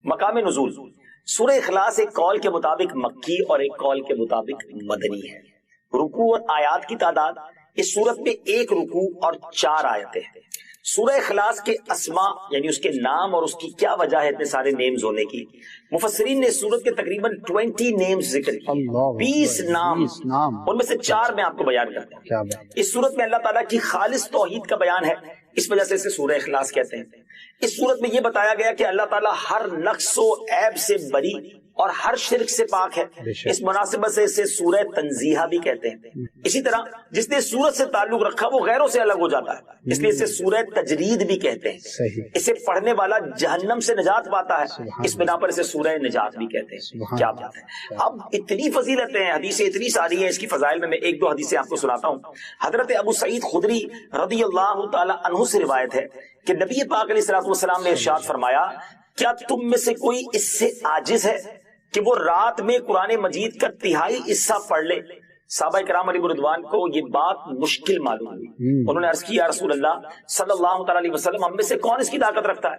مقام نزول سورہ اخلاص ایک قول کے مطابق مکی اور ایک قول کے مطابق مدنی ہے. رکوع اور آیات کی تعداد اس سورت میں 1 رکوع اور 4 آیتیں ہیں. سورہ اخلاص کے اسماء یعنی اس کے نام اور اس کی کیا وجہ ہے اتنے سارے نیمز ہونے کی. مفسرین نے اس سورت کے تقریباً 20 نیمز ذکر کیے, 20 نام, ان میں سے 4 میں آپ کو بیان کرتا ہوں. اس سورت میں اللہ تعالیٰ کی خالص توحید کا بیان ہے, اس وجہ سے اسے سورہ اخلاص کہتے ہیں. اس سورت میں یہ بتایا گیا کہ اللہ تعالیٰ ہر نقص و عیب سے بری اور ہر شرک سے پاک ہے. اس مناسبت سے اسے سورہ تنزیہہ بھی کہتے ہیں. اسی طرح جس نے سورت سے تعلق رکھا وہ غیروں سے الگ ہو جاتا ہے, اس لیے اسے سورہ تجرید بھی کہتے ہیں. اسے پڑھنے والا جہنم سے نجات پاتا ہے, اس بنا پر اسے سورہ نجات بھی کہتے ہیں. کیا بات ہے. اب اتنی فضیلتیں ہیں, حدیثیں اتنی ساری ہیں اس کی فضائل میں 1-2 حدیثیں آپ کو سناتا ہوں. حضرت ابو سعید خدری رضی اللہ تعالی عنہ سے روایت ہے کہ نبی پاک علیہ الصلوۃ والسلام نے ارشاد فرمایا, کیا تم میں سے کوئی اس سے عاجز ہے کہ وہ رات میں قرآن مجید کا 1/3 حصہ پڑھ لے؟ صحابہ کرام علیہ رضوان کو یہ بات مشکل معلوم ہوئی. انہوں نے عرض کی, یا رسول اللہ صلی اللہ تعالی علیہ وسلم, ہم میں سے کون اس کی طاقت رکھتا ہے؟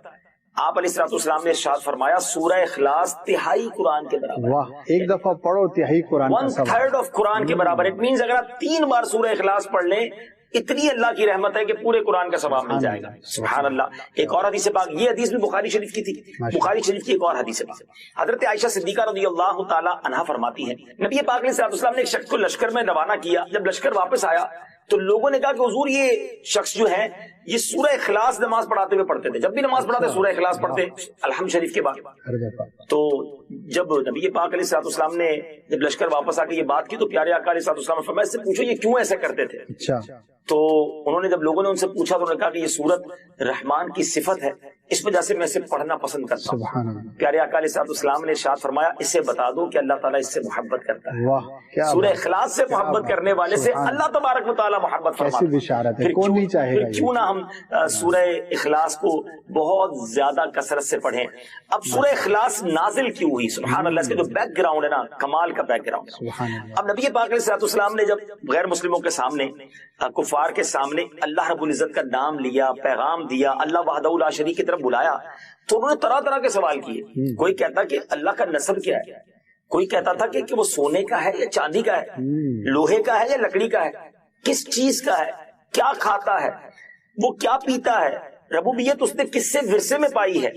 آپ علیہ الصلوۃ والسلام نے ارشاد فرمایا, سورہ اخلاص 1/3 قرآن کے برابر. واہ, ایک دفعہ پڑھو 1/3 قرآن کا سبق. 1/3 آف قرآن کے برابر. اٹ مینز اگر آپ 3 بار سورہ اخلاص پڑھ لیں, اتنی اللہ کی رحمت ہے کہ پورے قرآن کا ثواب مل جائے گا. سبحان اللہ. ایک اور حدیث پاک, یہ حدیث بھی بخاری شریف کی تھی, بخاری شریف کی ایک اور حدیث پاک, حضرت عائشہ صدیقہ رضی اللہ تعالی عنہا فرماتی ہے, نبی پاک علیہ الصلوۃ والسلام نے ایک شخص کو لشکر میں روانہ کیا. جب لشکر واپس آیا تو لوگوں نے کہا کہ حضور یہ شخص جو ہے یہ سورہ اخلاص نماز پڑھاتے ہوئے پڑھتے تھے, جب بھی نماز پڑھاتے سورہ اخلاص پڑھتے الحمد شریف کے بعد. تو جب نبی پاک علیہ الصلوۃ والسلام نے جب لشکر واپس آ کے یہ بات کی تو پیارے آقا علیہ الصلوۃ والسلام نے فرمایا, اس سے پوچھو یہ کیوں ایسا کرتے تھے. تو انہوں نے جب لوگوں نے ان سے پوچھا تو انہوں نے کہا کہ یہ سورت رحمان کی صفت ہے, اس وجہ سے میں اسے پڑھنا پسند کرتا ہوں. پیارے آقا علیہ الصلوۃ والسلام نے ارشاد فرمایا, اسے بتا دو کہ اللہ تعالیٰ اس سے محبت کرتا ہے. سورہ اخلاص سے محبت کرنے والے سے اللہ تبارک و تعالیٰ محبت فرماتا ہے. پھر کیوں نہ ہم سورہ اخلاص کو بہت زیادہ کثرت سے پڑھیں. اب سورہ اخلاص نازل کیوں ہوئی؟ سبحان اللہ, اس کے جو بیک گراؤنڈ ہے نا, کمال کا بیک گراؤنڈ ہے. اب نبی پاک علیہ الصلوۃ والسلام نے جب غیر مسلموں کے سامنے, کفار کے سامنے اللہ رب العزت کا نام لیا, پیغام دیا, اللہ وحدہ لا شریک کی طرف بلایا, تو انہوں نے طرح طرح کے سوال کیے. کوئی کہتا کہ اللہ کا نسب کیا ہے, کوئی کہتا تھا کہ وہ سونے کا ہے یا چاندی کا ہے, لوہے کا ہے یا لکڑی کا ہے, کس چیز کا ہے, کیا کھاتا ہے, وہ کیا پیتا ہے, ربوبیت اس نے کس سے ورثے میں پائی ہے,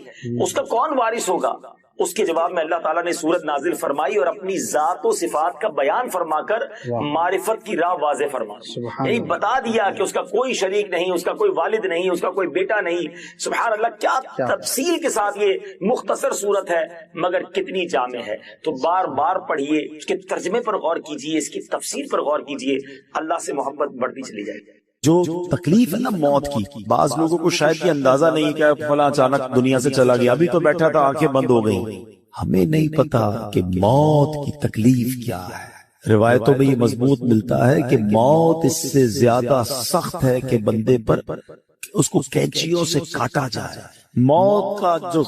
اس کا کون وارث ہوگا. اس کے جواب میں اللہ تعالیٰ نے سورت نازل فرمائی اور اپنی ذات و صفات کا بیان فرما کر معرفت کی راہ واضح فرمائی. یعنی بتا دیا کہ اس کا کوئی شریک نہیں, اس کا کوئی والد نہیں, اس کا کوئی بیٹا نہیں. سبحان اللہ, کیا تفصیل کے ساتھ یہ مختصر سورت ہے مگر کتنی جامع ہے. تو بار بار پڑھیے, اس کے ترجمے پر غور کیجیے, اس کی تفسیر پر غور کیجیے, اللہ سے محبت بڑھتی چلی جائے گی. جو تکلیف ہے نا موت کی, بعض لوگوں کو شاید یہ اندازہ نہیں کہ فلاں اچانک دنیا سے چلا گیا, ابھی تو بیٹھا تھا آنکھیں بند ہو گئی. ہمیں نہیں پتا کہ موت کی تکلیف کیا ہے. روایتوں میں یہ مضبوط ملتا ہے کہ موت اس سے زیادہ سخت ہے کہ بندے پر اس کو کینچیوں سے کاٹا جائے. موت کا جو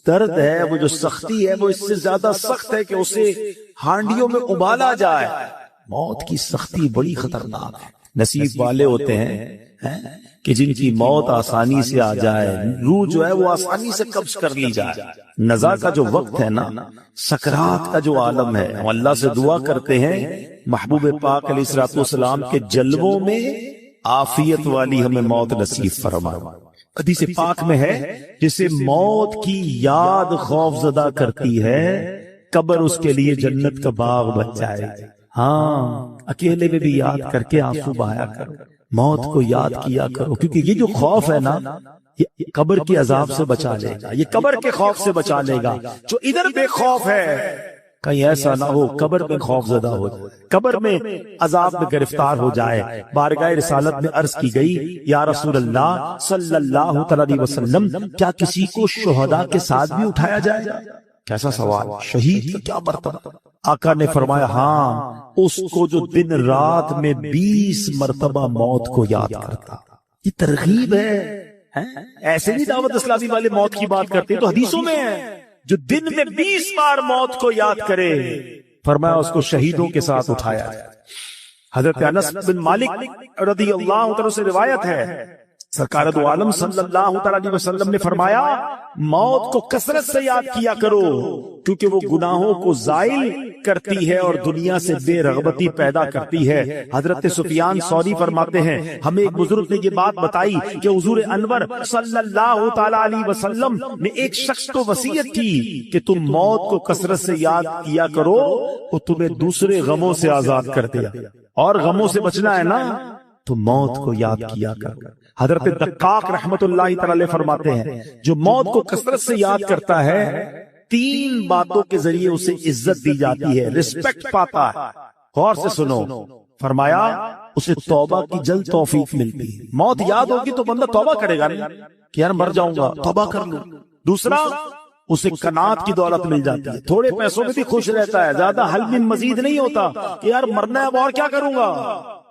درد ہے, وہ جو سختی ہے, وہ اس سے زیادہ سخت ہے کہ اسے ہانڈیوں میں ابالا جائے. موت کی سختی بڑی خطرناک ہے. نصیب والے ہوتے ہیں کہ جن کی موت آسانی سے آ جائے, روح جو ہے وہ آسانی سے قبض کر لی جائے. نزا کا جو وقت ہے نا, سکرات کا جو عالم ہے, ہم اللہ سے دعا کرتے ہیں محبوب پاک علیہ الصلوۃ والسلام کے جلووں میں عافیت والی ہمیں موت نصیب فرما. حدیث پاک میں ہے, جسے موت کی یاد خوف زدہ کرتی ہے, قبر اس کے لیے جنت کا باغ بن جائے. ہاں, اکیلے میں بھی یاد کر کے آنسو بہایا کرو, موت کو یاد کیا کرو, کیونکہ یہ جو خوف ہے نا, یہ قبر کے عذاب سے بچا لے گا, یہ قبر کے خوف سے بچا لے گا. جو ادھر بے خوف ہے, کہیں ایسا نہ ہو قبر میں خوف زدہ ہو جائے, قبر میں عذاب میں گرفتار ہو جائے. بارگاہ رسالت میں عرض کی گئی, یا رسول اللہ صلی اللہ علیہ وسلم, کیا کسی کو شہداء کے ساتھ بھی اٹھایا جائے؟ کیسا سوال, شہید کا کیا مرتبہ؟ آقا نے فرمایا, ہاں, اس کو جو دن رات میں 20 مرتبہ موت کو یاد کرتا. یہ ترغیب ہے. ایسے نہیں دعوت اسلامی والے موت کی بات کرتے, تو حدیثوں میں ہے, جو دن میں 20 بار موت کو یاد کرے, فرمایا اس کو شہیدوں کے ساتھ اٹھایا. حضرت انس بن مالک رضی اللہ عنہ سے روایت ہے, سرکار دو عالم صلی اللہ تعالی علیہ وسلم نے فرمایا موت کو کثرت سے یاد کیا کرو کیونکہ وہ گناہوں کو زائل کرتی ہے اور دنیا سے بے رغبتی پیدا کرتی ہے۔ حضرت سفیان ثوری فرماتے ہیں ہمیں ایک بزرگ نے یہ بات بتائی کہ حضور انور صلی اللہ تعالی علیہ وسلم نے ایک شخص کو وصیت کی کہ تم موت کو کثرت سے یاد کیا کرو وہ تمہیں دوسرے غموں سے آزاد کر دیا، اور غموں سے بچنا ہے نا تو موت کو یاد کیا کر۔ حضرت دقاق رحمت اللہ تعالی فرماتے ہیں جو موت کو کثرت سے یاد کرتا ہے 3 باتوں کے ذریعے اسے عزت دی جاتی ہے، رسپیکٹ پاتا ہے۔ غور سے سنو، فرمایا اسے توبہ کی جلد توفیق ملتی ہے۔ موت یاد ہوگی تو بندہ توبہ کرے گا نہیں کہ یار مر جاؤں گا توبہ کر لوں۔ دوسرا اسے قناعت کی دولت مل جاتی ہے، تھوڑے پیسوں میں بھی خوش رہتا ہے، زیادہ حل من مزید نہیں ہوتا کہ یار مرنا ہے اب اور کیا کروں گا،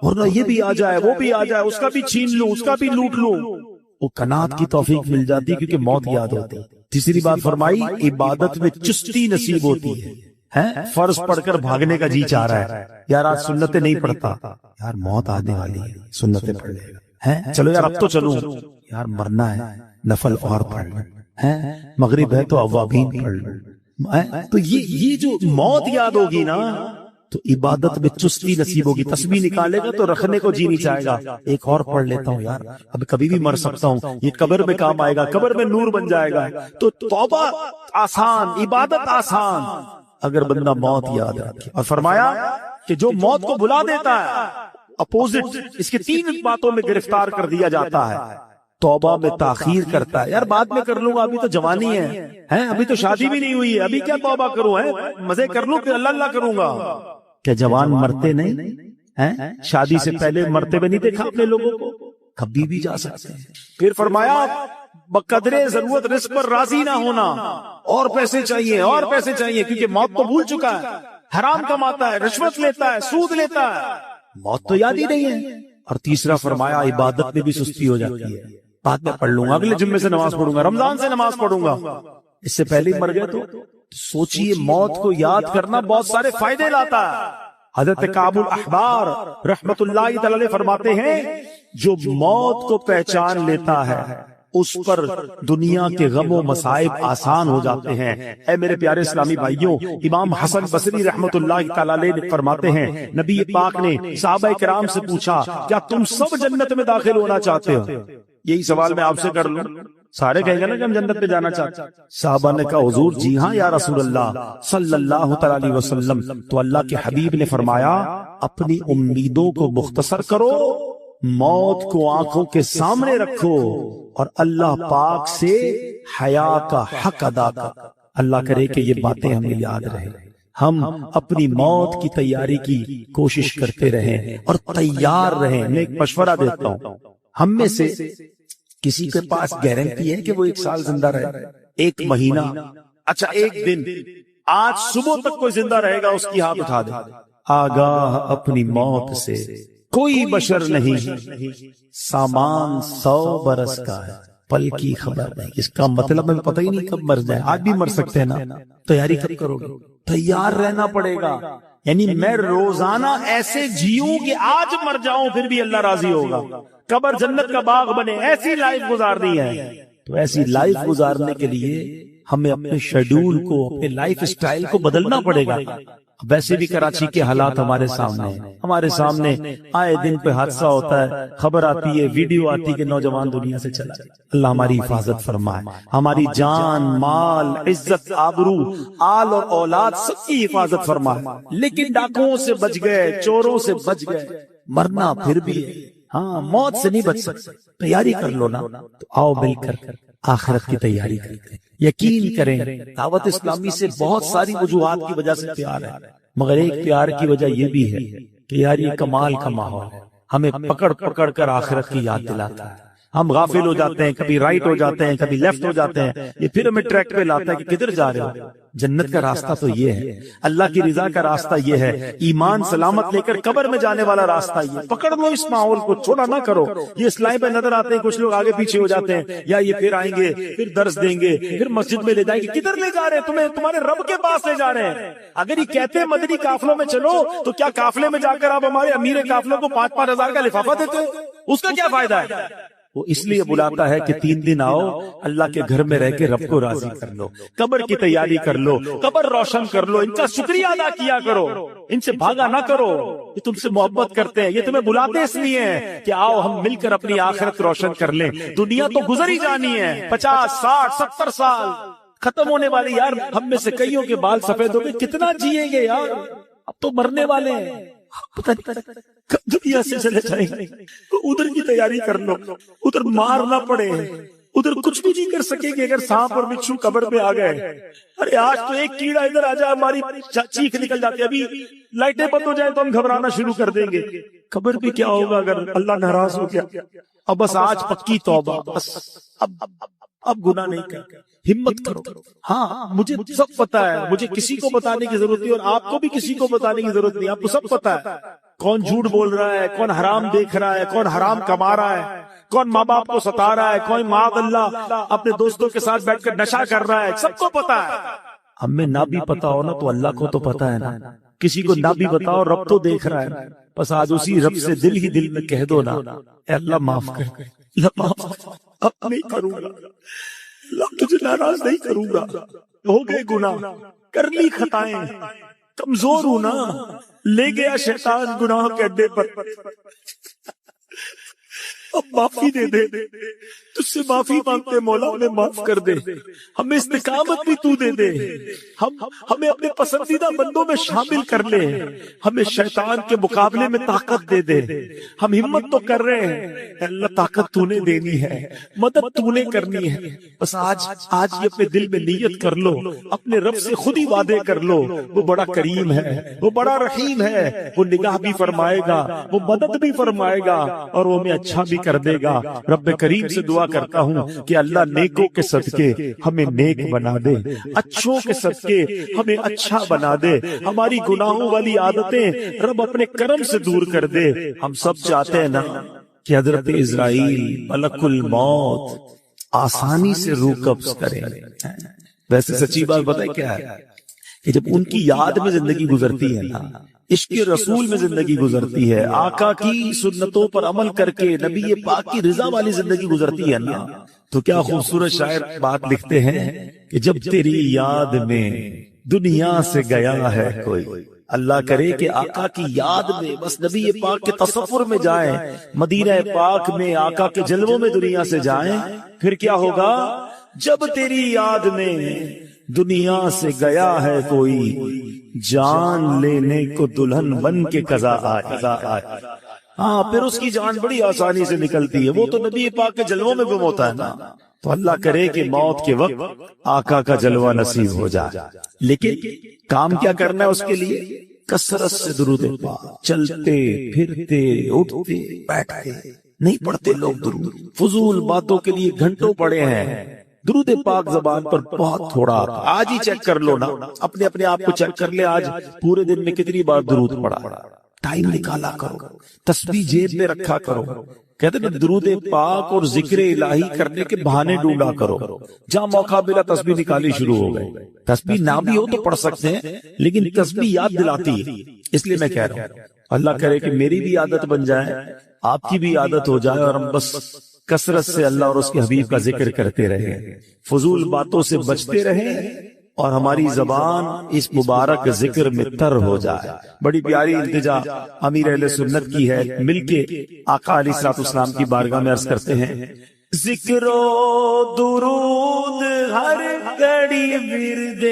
ورنہ یہ بھی آ جائے وہ بھی آ جائے، اس کا بھی چھین لوں اس کا بھی لوٹ لوں۔ وہ قناعت کی توفیق مل جاتی ہے کیونکہ موت یاد ہوتی ہے۔ تیسری بات فرمائی عبادت میں چستی نصیب ہوتی ہے۔ فرض پڑھ کر بھاگنے کا جی چاہ رہا ہے، یار آج سنتیں نہیں پڑھتا، یار موت آنے والی ہے سنتیں پڑھ لے گا، چلو یار اب تو چلوں، یار مرنا ہے نفل اور پڑھ لوں، مغرب ہے تو اوابین پڑھ لوں۔ تو یہ جو موت یاد ہوگی نا تو عبادت میں چستی نصیب ہوگی۔ تسبیح نکالے گا تو رکھنے کو جی نہیں چاہے گا، ایک اور پڑھ لیتا ہوں یار اب کبھی بھی مر سکتا ہوں، یہ قبر میں کام آئے گا، قبر میں نور بن جائے گا۔ تو توبہ آسان، عبادت آسان اگر بندہ موت یاد رکھے۔ اور فرمایا کہ جو موت کو بلا دیتا ہے اپوزٹ اس کے 3 باتوں میں گرفتار کر دیا جاتا ہے۔ توبہ میں تاخیر کرتا ہے، یار بعد میں کر لوں گا ابھی تو جوانی ہے، ابھی تو شادی بھی نہیں ہوئی ہے، ابھی کیا توبہ کروں، مزے کر لوں پھر اللہ اللہ کروں گا۔ کیا جوان مرتے نہیں؟ شادی سے پہلے مرتے ہوئے نہیں دیکھا اپنے لوگوں کو؟ کبھی بھی جا سکتے ہیں۔ پھر فرمایا بقدر ضرورت رزق پر راضی نہ ہونا، اور پیسے چاہیے اور پیسے چاہیے، کیونکہ موت تو بھول چکا ہے، حرام کماتا ہے، رشوت لیتا ہے، سود لیتا ہے، موت تو یاد ہی نہیں ہے۔ اور تیسرا فرمایا عبادت میں بھی سستی ہو جاتی ہے، بعد میں پڑھ لوں گا، اگلے جمعے سے نماز پڑھوں گا، رمضان سے نماز پڑھوں گا، اس سے پہلے ہی مر گئے تو سوچئے موت کو یاد کرنا بہت سارے فائدے لاتا ہے۔ حضرت کعب الاحبار رحمت اللہ تعالی فرماتے ہیں جو موت کو پہچان لیتا ہے اس پر دنیا کے غم و مصائب آسان ہو جاتے ہیں۔ اے میرے پیارے اسلامی بھائیوں، امام حسن بصری رحمت اللہ تعالی فرماتے ہیں نبی پاک نے صحابہ کرام سے پوچھا کیا تم سب جنت میں داخل ہونا چاہتے ہو؟ یہی سوال میں آپ سے کر لوں، سارے کہیں گے نا کہ ہم جنت میں جانا چاہتے ہیں۔ صحابہ نے کہا حضور جی ہاں یا رسول اللہ صلی اللہ تعالی علیہ وسلم۔ تو اللہ کے حبیب نے فرمایا اپنی امیدوں کو مختصر کرو، موت کو آنکھوں کے سامنے رکھو، اور اللہ پاک سے حیا کا حق ادا کر۔ اللہ کرے کہ یہ باتیں ہمیں یاد رہیں، ہم اپنی موت کی تیاری کی کوشش کرتے رہیں اور تیار رہیں۔ میں ایک مشورہ دیتا ہوں، ہم میں سے کسی کے پاس گارنٹی ہے کہ وہ 1 سال زندہ رہے، 1 مہینہ، اچھا 1 دن، آج صبح تک کوئی زندہ رہے گا اس کی ہاتھ اٹھا دے۔ آگاہ اپنی موت سے کوئی بشر نہیں، سامان 100 برس کا ہے، پل کی خبر نہیں۔ اس کا مطلب ہمیں پتہ ہی نہیں کب مر جائے، آج بھی مر سکتے ہیں نا، تیاری کب کرو گے؟ تیار رہنا پڑے گا، یعنی میں روزانہ ایسے جیوں کہ آج مر جاؤں پھر بھی اللہ راضی ہوگا، قبر جنت کا باغ بنے، ایسی لائف گزارنی ہے۔ تو ایسی لائف گزارنے کے لیے ہمیں اپنے شیڈول کو، اپنے لائف سٹائل کو بدلنا پڑے گا۔ ویسے بھی کراچی کے حالات ہمارے سامنے آئے دن پہ حادثہ ہوتا ہے، خبر آتی ہے، ویڈیو آتی ہے کہ نوجوان دنیا سے چلا گیا۔ اللہ ہماری حفاظت فرمائے، ہماری جان، مال، عزت، آبرو، آل اور اولاد سب کی حفاظت فرمائے۔ لیکن ڈاکوؤں سے بچ گئے، چوروں سے بچ گئے، مرنا پھر بھی ہے، ہاں موت سے نہیں بچ سکتے۔ تیاری کر لو نا، تو آؤ مل کر آخرت کی تیاری کرتے ہیں۔ یقین کریں دعوت اسلامی سے بہت ساری وجوہات کی وجہ سے پیار ہے، مگر ایک پیار کی وجہ یہ بھی ہے کہ یار یہ کمال کا ماحول ہے، ہمیں پکڑ پکڑ کر آخرت کی یاد دلاتا ہے۔ ہم غافل ہو جاتے ہیں، کبھی رائٹ ہو جاتے ہیں، کبھی لیفٹ ہو جاتے ہیں، یہ پھر ہمیں ٹریک پہ لاتا ہے کہ کدھر جا رہے ہو۔ جنت کا راستہ تو یہ ہے، اللہ کی رضا کا راستہ یہ ہے، ایمان سلامت لے کر قبر میں جانے والا راستہ یہ۔ پکڑ لو اس ماحول کو، چھوڑا نہ کرو۔ یہ اسلام پہ نظر آتے ہیں کچھ لوگ آگے پیچھے ہو جاتے ہیں، یا یہ پھر آئیں گے، پھر درس دیں گے، پھر مسجد میں لے جائیں گے۔ کدھر لے جا رہے ہیں تمہیں؟ تمہارے رب کے پاس لے جا رہے ہیں۔ اگر یہ کہتے ہیں مدنی قافلوں میں چلو، تو کیا قافلے میں جا کر آپ ہمارے امیر قافلوں کو 5,000 کا لفافہ دیتے؟ اس کا کیا فائدہ ہے؟ وہ اس لیے بلاتا ہے کہ 3 دن آؤ، اللہ کے گھر میں رہ کے رب کو راضی کر لو، قبر کی تیاری کر لو، قبر روشن کر لو، ان کا شکریہ ادا کیا کرو، ان سے بھاگا نہ کرو، یہ تم سے محبت کرتے ہیں، یہ تمہیں بلاتے اس لیے ہیں کہ آؤ ہم مل کر اپنی آخرت روشن کر لیں۔ دنیا تو گزر ہی جانی ہے، 50 60 70 سال ختم ہونے والی، یار ہم میں سے کئیوں کے بال سفید ہو گئے، کتنا جیئیں گے یار، اب تو مرنے والے ہیں، پتہ نہیں کب دنیا سے چلے جائیں گے، تو ادھر کی تیاری کر لو، ادھر مار نہ پڑے، ادھر کچھ بھی نہیں کر سکیں گے اگر سانپ اور بچھو قبر میں آ گئے۔ ارے آج تو ایک کیڑا ادھر آ جائے ہماری چیخ نکل جاتی ہے، ابھی لائٹیں بند ہو جائیں تو ہم گھبرانا شروع کر دیں گے، قبر بھی کیا ہوگا اگر اللہ ناراض ہو گیا۔ اب بس آج پکی توبہ، بس اب گناہ نہیں کر، ہمت کرو۔ ہاں مجھے سب پتا ہے، مجھے کسی کو بتانے کی ضرورت نہیں، اور آپ کو بھی کسی کو بتانے کی ضرورت نہیں، آپ کو سب پتا ہے کون جھوٹ بول رہا ہے، کون حرام دیکھ رہا ہے، کون حرام کما رہا ہے، کون ماں باپ کو ستا رہا ہے، کون معاذ اللہ اپنے دوستوں کے ساتھ بیٹھ کر نشہ کر رہا ہے، سب کو پتا ہے۔ ہمیں نہ بھی پتا ہو نا تو اللہ کو تو پتا ہے نا، کسی کو نہ بھی بتاؤ رب تو دیکھ رہا ہے، بس آج اسی رب سے دل ہی دل میں کہہ دو نا، اے اللہ معاف کر، اللہ معاف، اب نہیں کروں گا، اللہ تجھے ناراض نہیں کروں گا، ہو گئے گناہ، کر لی خطائیں، کمزور ہوں نا، لے گیا شیطان گناہ کے اڈے پر، اب معافی دے دے، تجھ سے معافی مانگتے مولا، ہمیں معاف کر دے، ہمیں استقامت بھی تو دے دے، ہمیں اپنے پسندیدہ بندوں میں شامل کر لے، ہمیں شیطان کے مقابلے میں طاقت دے دے، ہم ہمت تو کر رہے ہیں، اے اللہ طاقت تو نے دینی ہے، مدد تو نے کرنی ہے، بس آج یہ اپنے دل میں نیت کر لو، اپنے رب سے خود ہی وعدے کر لو، وہ بڑا کریم ہے، وہ بڑا رحیم ہے، وہ نگاہ بھی فرمائے گا، وہ مدد بھی فرمائے گا، اور وہ ہمیں اچھا بھی کر دے گا۔ رب کریم سے دعا کرتا ہوں کہ اللہ نیکوں کے صدقے ہمیں نیک بنا دے، اچھوں کے صدقے ہمیں اچھا بنا دے، ہماری گناہوں والی عادتیں رب اپنے کرم سے دور کر دے۔ ہم سب چاہتے ہیں نا کہ حضرت اسرائیل ملک الموت آسانی سے روح قبض کرے، ویسے سچی بات بتائے کیا ہے کہ جب ان کی یاد میں زندگی گزرتی ہے نا، عشق رسول میں زندگی گزرتی ہے، آقا کی سنتوں پر عمل کر کے نبی پاک کی رضا والی زندگی گزرتی ہے نا، تو کیا خوبصورت شاعر بات لکھتے ہیں کہ جب تیری یاد میں دنیا سے گیا ہے کوئی، اللہ کرے کہ آقا کی یاد میں بس نبی پاک کے تصور میں جائیں، مدینہ پاک میں آقا کے جلووں میں دنیا سے جائیں، پھر کیا ہوگا؟ جب تیری یاد میں دنیا سے گیا ہے کوئی، جان لینے کو دلہن بن کے قضا آئے، ہاں پھر اس کی جان بڑی آسانی سے نکلتی ہے، وہ تو نبی پاک کے جلووں میں گم ہوتا ہے نا۔ تو اللہ کرے کہ موت کے وقت آقا کا جلوہ نصیب ہو جائے، لیکن کام کیا کرنا ہے اس کے لیے؟ کثرت سے درود پاک، چلتے پھرتے اٹھتے بیٹھتے نہیں پڑھتے لوگ درود، فضول باتوں کے لیے گھنٹوں پڑے ہیں، درود پاک زبان پر بہت تھوڑا۔ آج ہی چیک کر لو نا، اپنے آپ کو چیک کر لے، آج پورے دن میں کتنی بار درود پڑھا، ٹائم نکالا کرو، تسبیح جیب میں رکھا کرو، کہتے ہیں درود پاک اور ذکر الہی کرنے کے بہانے ڈھونڈا کرو، جہاں موقع ملا تسبیح نکالی شروع ہو گئے۔ تسبیح نہ بھی ہو تو پڑھ سکتے ہیں، لیکن تسبیح یاد دلاتی ہے، اس لیے میں کہہ رہا ہوں اللہ کرے کہ میری بھی عادت بن جائے، آپ کی بھی عادت ہو جائے، اور ہم بس کثرت سے اللہ اور اس کے حبیب کا ذکر کرتے رہیں، فضول باتوں سے بچتے رہیں، اور ہماری زبان اس مبارک ذکر میں تر ہو جائے۔ بڑی پیاری التجا امیر اہل سنت کی ہے، مل کے آقا علیہ الصلوۃ والسلام کی بارگاہ میں عرض کرتے ہیں، ذکر و درود ہر گھڑی ورد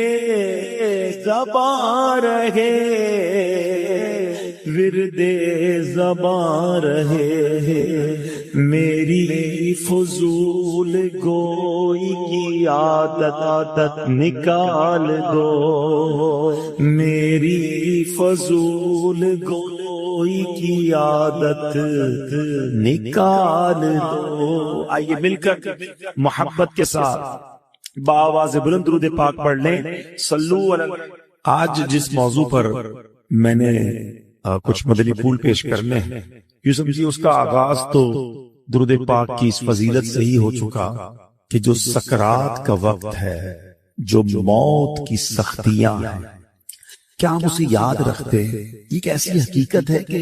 زبان رہے، ورد زبان رہے، میری فضول گوئی کی عادت نکال دو، میری فضول گوئی کی عادت نکال دو۔ آئیے مل کر محبت کے ساتھ بآواز بلند درود پاک پڑھ لیں، صلو علی۔ آج جس موضوع پر میں نے کچھ مدنی پھول پیش کرنے ہیں، یوں سمجھیے اس کا آغاز تو درود پاک کی اس فضیلت سے ہی ہو چکا کہ جو سکرات کا وقت ہے، جو موت کی سختیاں ہیں، کیا ہم اسے یاد رکھتے ہیں؟ یہ ایک ایسی حقیقت ہے کہ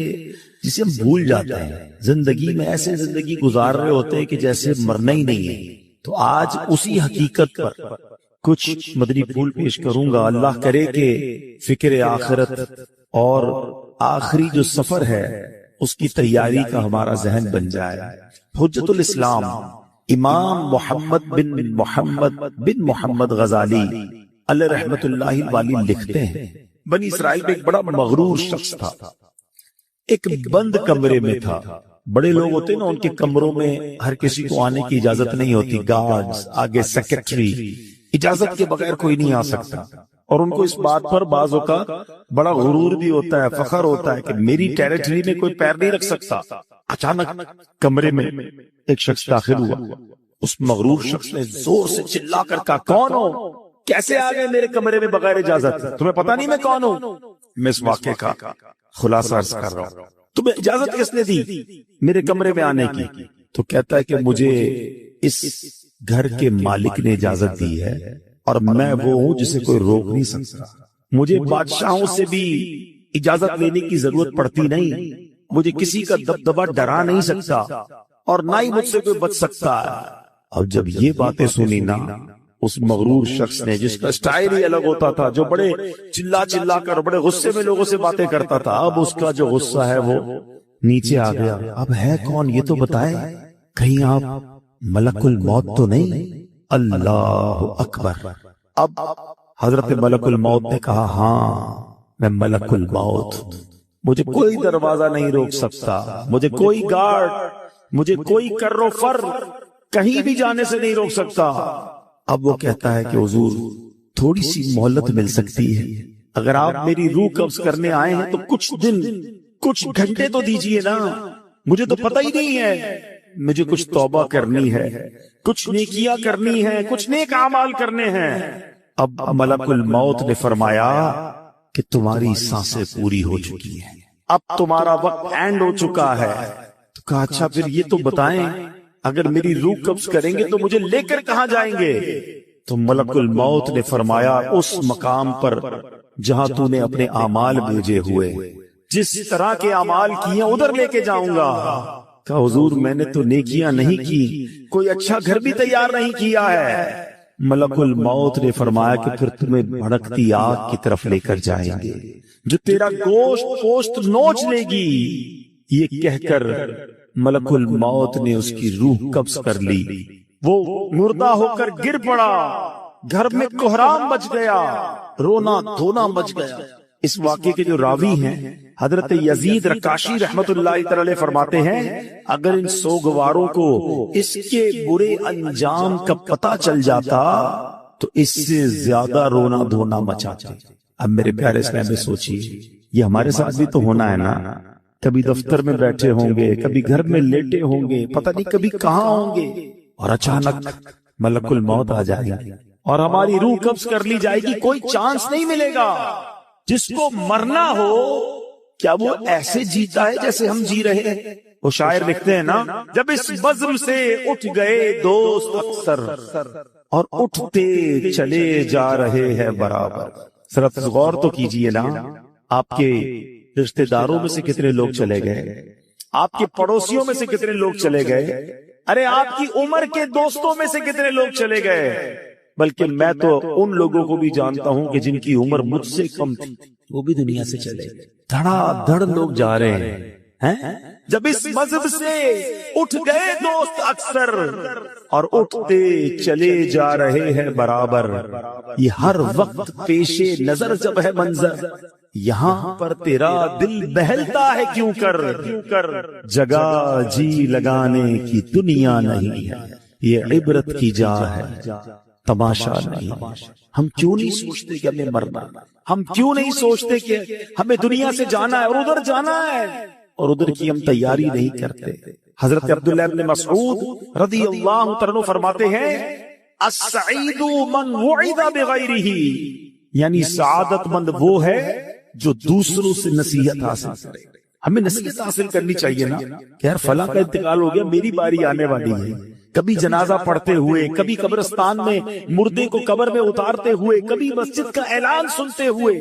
جسے ہم بھول جاتے ہیں. زندگی میں ایسے زندگی گزار رہے ہوتے ہیں کہ جیسے مرنا ہی نہیں ہے. تو آج اسی حقیقت پر کچھ مدنی پھول پیش کروں گا. اللہ کرے کہ فکر آخرت اور آخری جو سفر ہے اس کی تیاری کا ہمارا ذہن بن جائے. حجت الاسلام امام محمد بن محمد غزالی علیہ رحمت اللہ والی لکھتے ہیں بنی اسرائیل میں ایک بڑا مغرور شخص تھا. ایک بند کمرے میں تھا. بڑے لوگ ہوتے ہیں نا، ان کے کمروں میں ہر کسی کو آنے کی اجازت نہیں ہوتی. گارڈز، آگے سیکرٹری، اجازت کے بغیر کوئی نہیں آ سکتا. اور ان کو اس بات پر بعض اوقات بڑا غرور بھی ہوتا ہے، فخر ہوتا ہے کہ میری ٹیریٹری میں کوئی پیر نہیں رکھ سکتا. اچانک کمرے میں ایک شخص داخل ہوا. اس مغرور شخص نے زور سے چلا کر کہا، کون ہو؟ کیسے آ گئے میرے کمرے میں بغیر اجازت؟ تمہیں پتا نہیں میں کون ہوں؟ میں اس واقعے کا خلاصہ عرض کر رہا ہوں. تمہیں اجازت کس نے دی میرے کمرے میں آنے کی؟ تو کہتا ہے کہ مجھے اس گھر کے مالک نے اجازت دی ہے اور میں وہ ہوں جسے کوئی روک نہیں سکتا. مجھے بادشاہوں سے بھی اجازت لینے کی ضرورت پڑتی نہیں. مجھے کسی کا دبدبا ڈرا نہیں سکتا اور نہ ہی مجھ سے کوئی بچ سکتا ہے. اب جب یہ باتیں سنی نا، اس مغرور شخص نے، جس کا سٹائل ہی الگ ہوتا تھا، جو بڑے چلا کر بڑے غصے میں لوگوں سے باتیں کرتا تھا، اب اس کا جو غصہ ہے وہ نیچے آ گیا. اب ہے کون یہ تو بتائے، کہیں آپ ملک الموت تو نہیں؟ اللہ اکبر. اب حضرت ملک الموت نے کہا، ہاں میں ملک الموت ہوں. مجھے کوئی دروازہ نہیں روک سکتا، مجھے کوئی گارڈ، مجھے کوئی کر و فر کہیں بھی جانے سے نہیں روک سکتا. اب وہ کہتا ہے کہ حضور تھوڑی سی مہلت مل سکتی ہے. اگر آپ میری روح قبض کرنے آئے ہیں تو کچھ دن، کچھ گھنٹے تو دیجئے نا. مجھے تو پتہ ہی نہیں ہے. مجھے کچھ توبہ کرنی ہے، کچھ نیکیاں کرنی ہے، کچھ نیک اعمال کرنے ہیں. اب ملک الموت نے فرمایا کہ تمہاری سانسیں پوری ہو چکی ہیں، اب تمہارا وقت اینڈ ہو چکا ہے. تو کہا اچھا پھر یہ تو بتائیں، اگر میری روح قبض کریں گے تو مجھے لے کر کہاں جائیں گے؟ تو ملک الموت نے فرمایا، اس مقام پر جہاں تو نے اپنے اعمال بھیجے ہوئے، جس طرح کے اعمال کیے ادھر لے کے جاؤں گا. کہا حضور میں نے تو نیکیاں نہیں کی، کوئی اچھا گھر بھی تیار نہیں کیا ہے. ملک الموت نے فرمایا کہ پھر تمہیں بھڑکتی آگ کی طرف لے کر جائیں گے جو تیرا گوشت پوشت نوچ لے گی. یہ کہہ کر ملک الموت نے اس کی روح قبض کر لی. وہ مردہ ہو کر گر پڑا. گھر میں کوہرام مچ گیا، رونا دھونا مچ گیا. اس واقعے کے جو راوی ہیں حضرت یزید رکاشی رحمت اللہ تعالی فرماتے ہیں، اگر ان سوگواروں کو اس کے برے انجام کا پتہ چل جاتا تو اس سے زیادہ رونا دھونا مچاتے. اب میرے پیارے اسلام میں سوچیے، یہ ہمارے ساتھ بھی تو ہونا ہے نا. کبھی دفتر میں بیٹھے ہوں گے، کبھی گھر میں لیٹے ہوں گے، پتہ نہیں کبھی کہاں ہوں گے، اور اچانک ملک الموت آ جائے گا اور ہماری روح قبض کر لی جائے گی. کوئی چانس نہیں ملے گا. جس کو مرنا ہو کیا وہ ایسے جیتا ہے جیسے ہم جی رہے ہیں؟ وہ شاعر لکھتے ہیں نا، جب اس بزم سے اٹھ گئے دوست اکثر اور اٹھتے چلے جا رہے ہیں برابر. ذرا غور تو کیجئے نا، آپ کے رشتہ داروں میں سے کتنے لوگ چلے گئے، آپ کے پڑوسیوں میں سے کتنے لوگ چلے گئے، ارے آپ کی عمر کے دوستوں میں سے کتنے لوگ چلے گئے. بلکہ میں تو ان لوگوں کو بھی جانتا ہوں کہ جن کی عمر مجھ سے کم تھی، وہ بھی دنیا سے چلے گئے. دھڑا دھڑ لوگ جا رہے ہیں. جب اس مذہب سے اٹھ گئے دوست اکثر اور اٹھتے چلے جا رہے ہیں برابر. یہ ہر وقت پیش نظر جب ہے منظر، یہاں پر تیرا دل بہلتا ہے کیوں کر. جگہ جی لگانے کی دنیا نہیں ہے، یہ عبرت کی جا ہے تماشا نہیں. ہم کیوں نہیں سوچتے کہ ہمیں مرنا، ہم کیوں نہیں سوچتے کہ ہمیں دنیا سے جانا ہے اور ادھر جانا ہے، اور ادھر کی ہم تیاری نہیں کرتے. حضرت عبداللہ ابن مسعود رضی اللہ عنہ فرماتے ہیں، السعید من وعظ بغیرہ، یعنی سعادت مند وہ ہے جو دوسروں سے نصیحت حاصل کرے. ہمیں نصیحت حاصل کرنی چاہیے نا کہ یار فلاں کا انتقال ہو گیا، میری باری آنے والی ہے. کبھی جنازہ پڑھتے ہوئے، کبھی قبرستان میں مردے کو قبر میں اتارتے ہوئے، کبھی مسجد کا اعلان سنتے ہوئے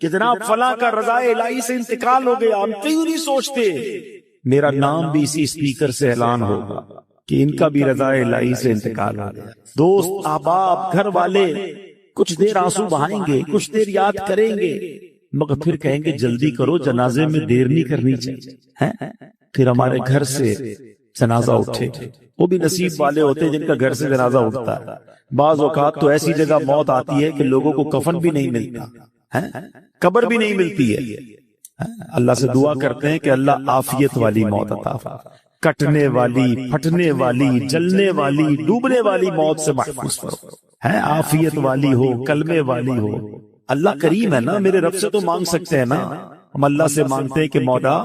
کہ جناب فلاں کا رضائے الہی سے انتقال ہو گیا، ہم کیوں نہیں سوچتے میرا نام بھی اسی اسپیکر سے اعلان ہوگا کہ ان کا بھی رضائے الہی سے انتقال ہو گیا۔ دوست، احباب، گھر والے کچھ دیر آنسو بہائیں گے، کچھ دیر یاد کریں گے، مگر پھر کہیں گے جلدی کرو، جنازے میں دیر نہیں کرنی چاہیے۔ پھر ہمارے گھر سے جنازہ اٹھے، وہ بھی نصیب والے ہوتے ہیں جن کا گھر سے جنازہ اٹھتا ہے۔ بعض اوقات تو ایسی جگہ موت آتی ہے کہ لوگوں کو کفن بھی نہیں ملتا، قبر بھی نہیں ملتی ہے۔ اللہ سے دعا کرتے ہیں کہ اللہ عافیت والی موت عطا فرما، کٹنے والی، پھٹنے والی، جلنے والی، ڈوبنے والی موت سے محفوظ فرما، عافیت والی ہو، کلمے والی ہو۔ اللہ کریم ہے نا، میرے رب سے تو مانگ سکتے ہیں نا، ہم اللہ سے مانگتے ہیں کہ مولا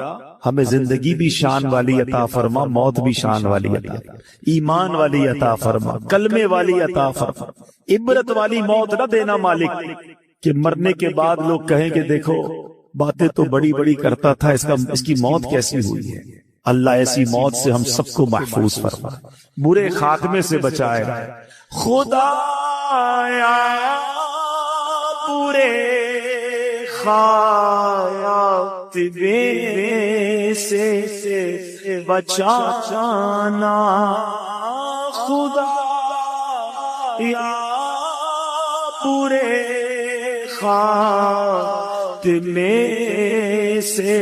ہمیں زندگی بھی شان والی عطا فرما، موت بھی شان والی عطا فرما، ایمان والی عطا فرما، کلمے والی عطا فرما، عبرت والی موت نہ دینا مالک کہ مرنے کے بعد لوگ کہیں کہ دیکھو باتیں تو بڑی بڑی کرتا تھا، اس کی موت کیسی ہوئی ہے۔ اللہ ایسی موت سے ہم سب کو محفوظ فرما، برے خاتمے سے بچائے۔ خدایا برے خیالات سے بچانا، خدا یا برے خاتمے سے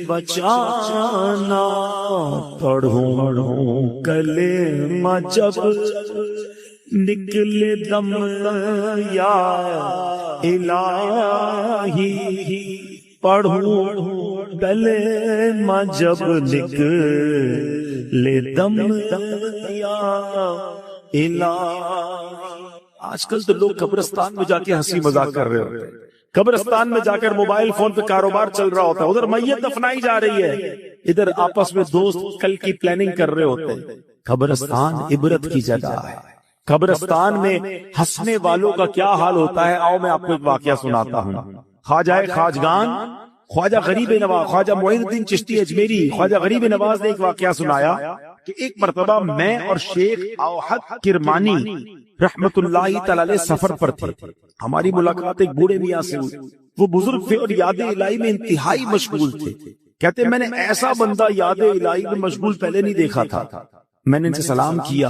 بچانا، پڑھوں کلمہ جب نکلے دم یا الہی، پڑھوں کلمہ جب نکلے دم یا الہی۔ آج کل تو لوگ قبرستان میں جا کے ہنسی مذاق کر رہے ہوتے ہیں، قبرستان میں جا کر موبائل فون پہ کاروبار چل رہا ہوتا ہے، ادھر میت دفنائی جا رہی ہے، ادھر آپس میں دوست کل کی پلاننگ کر رہے ہوتے ہیں۔ قبرستان عبرت کی جگہ ہے، قبرستان میں ہنسنے والوں کا کیا حال ہوتا ہے، آؤ میں آپ کو ایک واقعہ سناتا ہوں۔ خواجہ خواجگان خواجہ غریب نواز، خواجہ معین الدین چشتی اجمیری، خواجہ غریب نواز نے ایک واقعہ سنایا کہ ایک مرتبہ میں اور شیخ اوحد کرمانی رحمت اللہ تعالی علیہ سفر پر تھے، ہماری ملاقات ایک بوڑھے میاں سے ہوئی، وہ بزرگ تھے اور یاد الہی میں انتہائی مشغول تھے۔ کہتے میں نے ایسا بندہ یاد الہی میں مشغول پہلے نہیں دیکھا تھا۔ میں نے ان سے سلام کیا،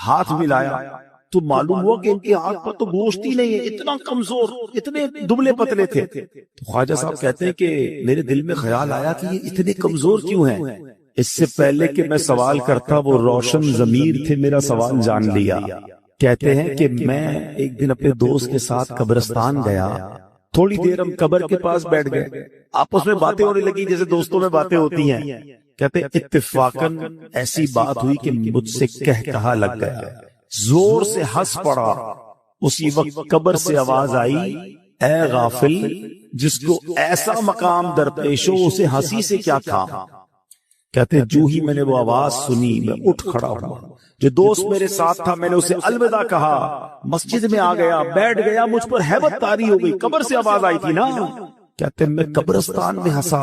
ہاتھ ملایا تو معلوم ہوا کہ ان کے ہاتھ پر تو گوشت ہی نہیں ہے، اتنا کمزور، اتنے دبلے پتلے تھے۔ تو خواجہ صاحب کہتے ہیں کہ میرے دل میں خیال آیا کہ یہ اتنے کمزور کیوں ہیں؟ اس سے پہلے کہ میں سوال کرتا وہ روشن ضمیر تھے، میرا سوال جان لیا۔ کہتے ہیں کہ میں ایک دن اپنے دوست کے ساتھ قبرستان گیا، تھوڑی دیر ہم قبر کے پاس بیٹھ گئے، آپس میں باتیں ہونے لگی جیسے دوستوں میں باتیں ہوتی ہیں۔ کہتے اتفاقاً ایسی بات ہوئی کہ مجھ سے کہا لگ گیا، زور سے ہنس پڑا۔ اسی وقت قبر سے آواز آئی، اے غافل، جس کو ایسا مقام درپیش ہو اسے ہنسی سے کیا کام۔ کہتے جو ہی میں نے وہ آواز سنی میں اٹھ کھڑا ہوا، جو دوست میرے ساتھ تھا میں نے اسے الوداع کہا، مسجد میں آ گیا، بیٹھ گیا، مجھ پر ہیبت طاری ہو گئی، قبر سے آواز آئی تھی نا۔ کہتے میں قبرستان میں ہنسا،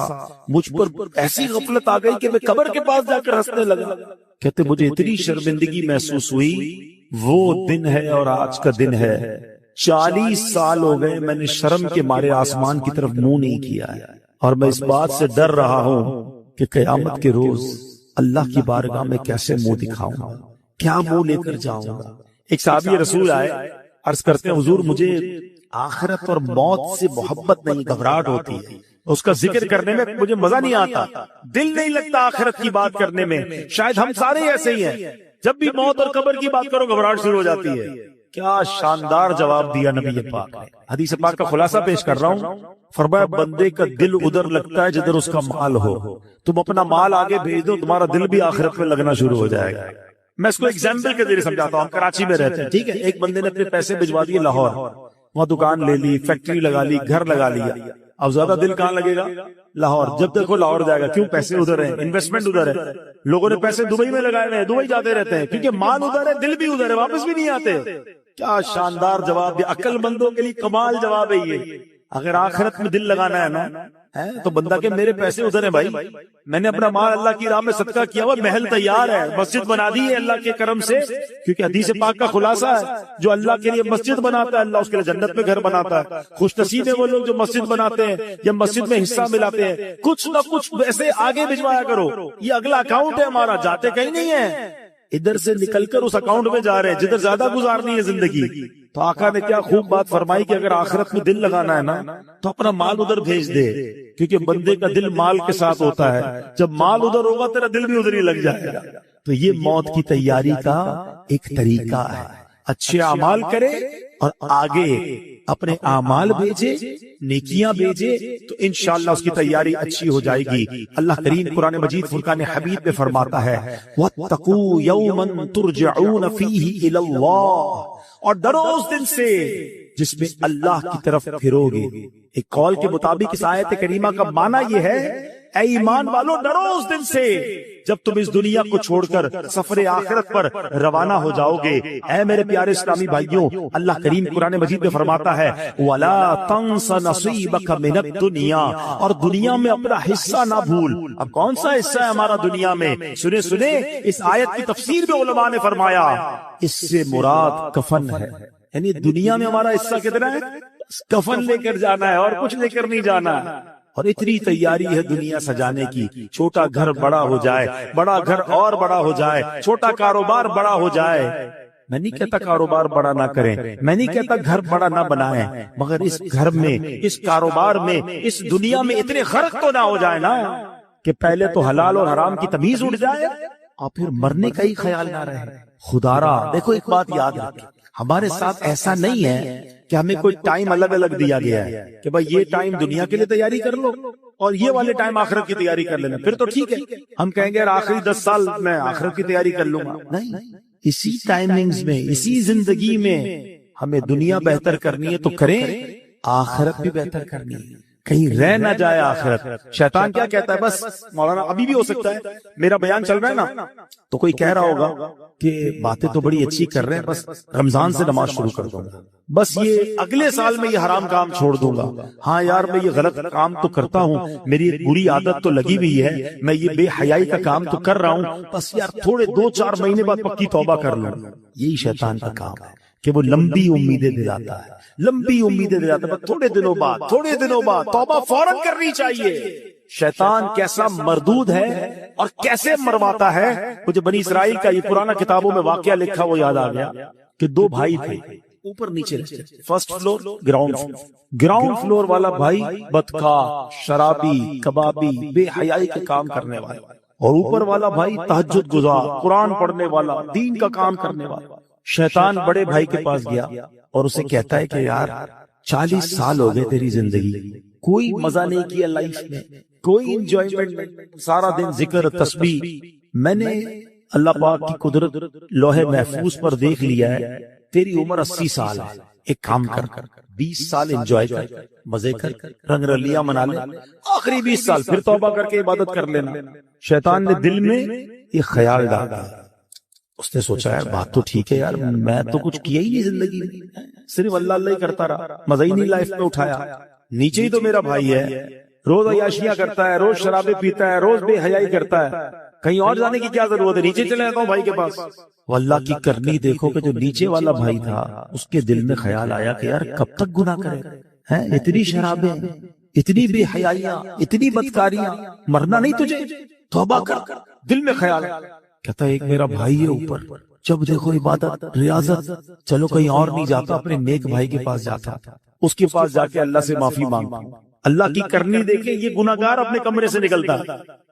مجھ پر ایسی غفلت آ گئی کہ میں قبر کے پاس جا کر ہنسنے لگا۔ کہتے مجھے اتنی شرمندگی محسوس ہوئی، وہ دن ہے اور آج کا دن ہے، 40 سال ہو گئے میں نے شرم کے مارے آسمان کی طرف منہ نہیں کیا ہے، اور میں اس بات سے ڈر رہا ہوں کہ قیامت کے روز اللہ کی بارگاہ میں کیسے منہ دکھاؤں گا، کیا منہ لے کر جاؤں گا۔ ایک صحابی رسول آئے، عرض کرتے ہیں حضور مجھے آخرت اور موت سے محبت نہیں، گھبراہٹ ہوتی ہے، اس کا ذکر کرنے میں مجھے مزہ نہیں آتا، دل نہیں لگتا آخرت کی بات کرنے میں۔ شاید ہم سارے ایسے ہی ہیں، جب بھی موت اور قبر کی بات کرو گھبراہٹ شروع ہو جاتی ہے۔ کیا شاندار جواب دیا نبی پاک نے۔ حدیث پاک کا خلاصہ پیش کر رہا ہوں، فرمایا بندے کا دل ادھر لگتا ہے جدھر اس کا مال ہو، تم اپنا مال آگے بھیج دو تمہارا دل بھی آخرت میں لگنا شروع ہو جائے گا۔ میں اس کو ایگزامپل کے ذریعے سمجھاتا ہوں، ہم کراچی میں رہتے ہیں، ٹھیک ہے، ایک بندے نے اپنے پیسے بھجوا دیے لاہور، وہاں دکان لے لی، فیکٹری لگا لی، گھر لگا لیا، اب زیادہ دل کہاں لگے گا؟ لاہور۔ جب تک وہ لاہور جائے گا، کیوں؟ پیسے ادھر ہیں، انویسٹمنٹ ادھر ہے، لوگوں نے پیسے دبئی میں لگائے ہوئے ہیں، دبئی جاتے رہتے ہیں کیونکہ مال ادھر ہے، دل بھی ادھر ہے، واپس بھی نہیں آتے۔ کیا شاندار جواب دیا، عقل مندوں کے لیے کمال جواب ہے یہ۔ اگر آخرت میں دل لگانا ہے نا تو بندہ کہ میرے پیسے ادھر ہیں بھائی، میں نے اپنا مال اللہ کی راہ میں صدقہ کیا ہوا، محل تیار ہے، مسجد بنا دی ہے اللہ کے کرم سے، کیونکہ حدیث پاک کا خلاصہ ہے جو اللہ کے لیے مسجد بناتا ہے اللہ اس کے لیے جنت میں گھر بناتا ہے۔ خوش نصیب ہیں وہ لوگ جو مسجد بناتے ہیں یا مسجد میں حصہ ملاتے ہیں، کچھ نہ کچھ ایسے آگے بھجوایا کرو، یہ اگلا اکاؤنٹ ہے ہمارا، جاتے کہیں نہیں ہے، ادھر سے نکل کر اس اکاؤنٹ میں جا رہے ہیں جدھر زیادہ گزارنی ہے زندگی۔ تو آقا نے کیا خوب بات فرمائی کہ اگر آخرت میں دل لگانا ہے نا تو اپنا مال ادھر بھیج دے، کیونکہ بندے کا دل مال کے ساتھ ہوتا ہے، جب مال ادھر ہوگا تیرا دل بھی ادھر ہی لگ جائے گا۔ تو یہ موت کی تیاری کا ایک طریقہ ہے، اچھے اعمال کرے اور آگے اپنے اعمال بھیجے، نیکیاں بھیجے، تو انشاءاللہ اس کی تیاری اچھی ہو جائے گی۔ اللہ کریم قرآن مجید فرقان حمید میں فرماتا ہے وَاتَّقُوا يَوْمًا تُرْجَعُونَ فِيهِ إِلَى اللَّهِ، اور ڈرو اس دن سے جس میں اللہ کی طرف پھرو گے۔ ایک قول کے مطابق اس آیت کریمہ کا معنی یہ ہے اے ایمان والو ڈرو اس دن سے جب تم اس دنیا کو چھوڑ کر سفر آخرت پر روانہ ہو جاؤ گے۔ اے میرے پیارے اسلامی بھائیوں، اللہ کریم قرآن مجید میں فرماتا ہے وَلَا تَنْسَ نَصِيبَكَ مِنَ الدُّنْيَا، اور دنیا میں اپنا حصہ نہ بھول۔ اب کون سا حصہ ہے ہمارا دنیا میں؟ سنے اس آیت کی تفسیر میں علماء نے فرمایا اس سے مراد کفن ہے، یعنی دنیا میں ہمارا حصہ کتنا ہے؟ کفن لے کر جانا ہے اور کچھ لے کر نہیں جانا۔ اور اتنی تیاری ہے دنیا سجانے کی، چھوٹا گھر بڑا ہو جائے، بڑا گھر اور بڑا ہو جائے، چھوٹا کاروبار بڑا ہو جائے۔ میں نہیں کہتا کاروبار بڑا نہ کریں، میں نہیں کہتا گھر بڑا نہ بنائیں، مگر اس گھر میں، اس کاروبار میں، اس دنیا میں اتنے غرق تو نہ ہو جائے نا کہ پہلے تو حلال اور حرام کی تمیز اٹھ جائے اور پھر مرنے کا ہی خیال نہ رہے۔ خدا را دیکھو ایک بات یاد رکھیں، ہمارے ساتھ ایسا نہیں ہے کہ ہمیں کوئی ٹائم الگ الگ دیا گیا ہے کہ بھائی یہ ٹائم دنیا کے لیے تیاری کر لو اور یہ والے ٹائم آخرت کی تیاری کر لینا، پھر تو ٹھیک ہے ہم کہیں گے یار آخری 10 سال میں آخرت کی تیاری کر لوں گا۔ نہیں، اسی ٹائمنگز میں، اسی زندگی میں ہمیں دنیا بہتر کرنی ہے تو کریں، آخرت بھی بہتر کرنی ہے، کہیں رہ نہ جائے آخرت۔ شیطان کیا کہتا ہے؟ بس مولانا ابھی بھی ہو سکتا ہے میرا بیان چل رہا ہے نا تو کوئی کہہ رہا ہوگا کہ باتیں تو بڑی اچھی کر رہے ہیں، بس رمضان سے نماز شروع کر دوں گا، بس یہ اگلے سال میں یہ حرام کام چھوڑ دوں گا، ہاں یار میں یہ غلط کام تو کرتا ہوں، میری ایک بری عادت تو لگی ہوئی ہے، میں یہ بے حیائی کا کام تو کر رہا ہوں، بس یار تھوڑے 2-4 مہینے بعد پکی توبہ کر لوں۔ یہی شیطان کا کام ہے کہ وہ لمبی امیدیں دلاتا ہے، لمبی امیدیں دلاتا ہے، تھوڑے دنوں بعد توبہ فوراً کرنی چاہیے۔ شیطان کیسا مردود ہے اور کیسے مرواتا ہے، مجھے بنی اسرائیل کا یہ پرانا کتابوں میں واقعہ لکھا وہ یاد آ گیا کہ 2 بھائی تھے، اوپر نیچے رہتے، فرسٹ فلور گراؤنڈ فلور والا بھائی بدکار، شرابی، کبابی، بے حیائی کے کام کرنے والا، اور اوپر والا بھائی تہجد گزار، قرآن پڑھنے والا، دین کا کام کرنے والا۔ شیطان بڑے بھائی کے پاس گیا اور اسے کہتا ہے کہ یار 40 سال ہو گئے تیری زندگی، کوئی مزہ نہیں کیا لائف میں، کوئی انجوائمنٹ، سارا دن ذکر تسبیح، میں نے اللہ پاک کی قدرت لوح محفوظ پر دیکھ لیا ہے، تیری عمر 80 سال ہے، ایک کام کر 20 سال انجوائے کر، مزے کر، رنگ رلیاں منا لے، آخری 20 سال پھر توبہ کر کے عبادت کر لینا۔ شیطان نے دل میں یہ خیال ڈالا، اس نے سوچا یار بات تو ٹھیک ہے یار، میں تو کچھ کیا ہی نہیں زندگی میں، صرف اللہ اللہ ہی کرتا رہا، مزہ ہی نہیں لائف میں اٹھایا، نیچے ہی تو میرا بھائی ہے، روز عیاشیاں کرتا ہے، روز شرابیں پیتا ہے، روز بے حیائی کرتا ہے، کہیں اور جانے کی کیا ضرورت ہے، نیچے چلے جاتا ہوں بھائی کے پاس۔ وہ اللہ کی کرنی دیکھو کہ جو نیچے والا بھائی تھا اس کے دل میں خیال آیا کہ یار کب تک گناہ کرے ہیں، اتنی شرابیں، اتنی بے حیائیاں، اتنی بدکاریاں، مرنا نہیں تجھے، توبہ کر۔ دل میں خیال کہتا ہے ایک میرا بھائی ہے اوپر، جب دیکھو عبادت ریاضت، چلو کہیں اور نہیں جاتا، اپنے نیک بھائی کے پاس جاتا، اس کے پاس جا کے اللہ سے معافی مانگتا۔ اللہ کی کرنی دیکھے یہ گناہگار اپنے کمرے سے نکلتا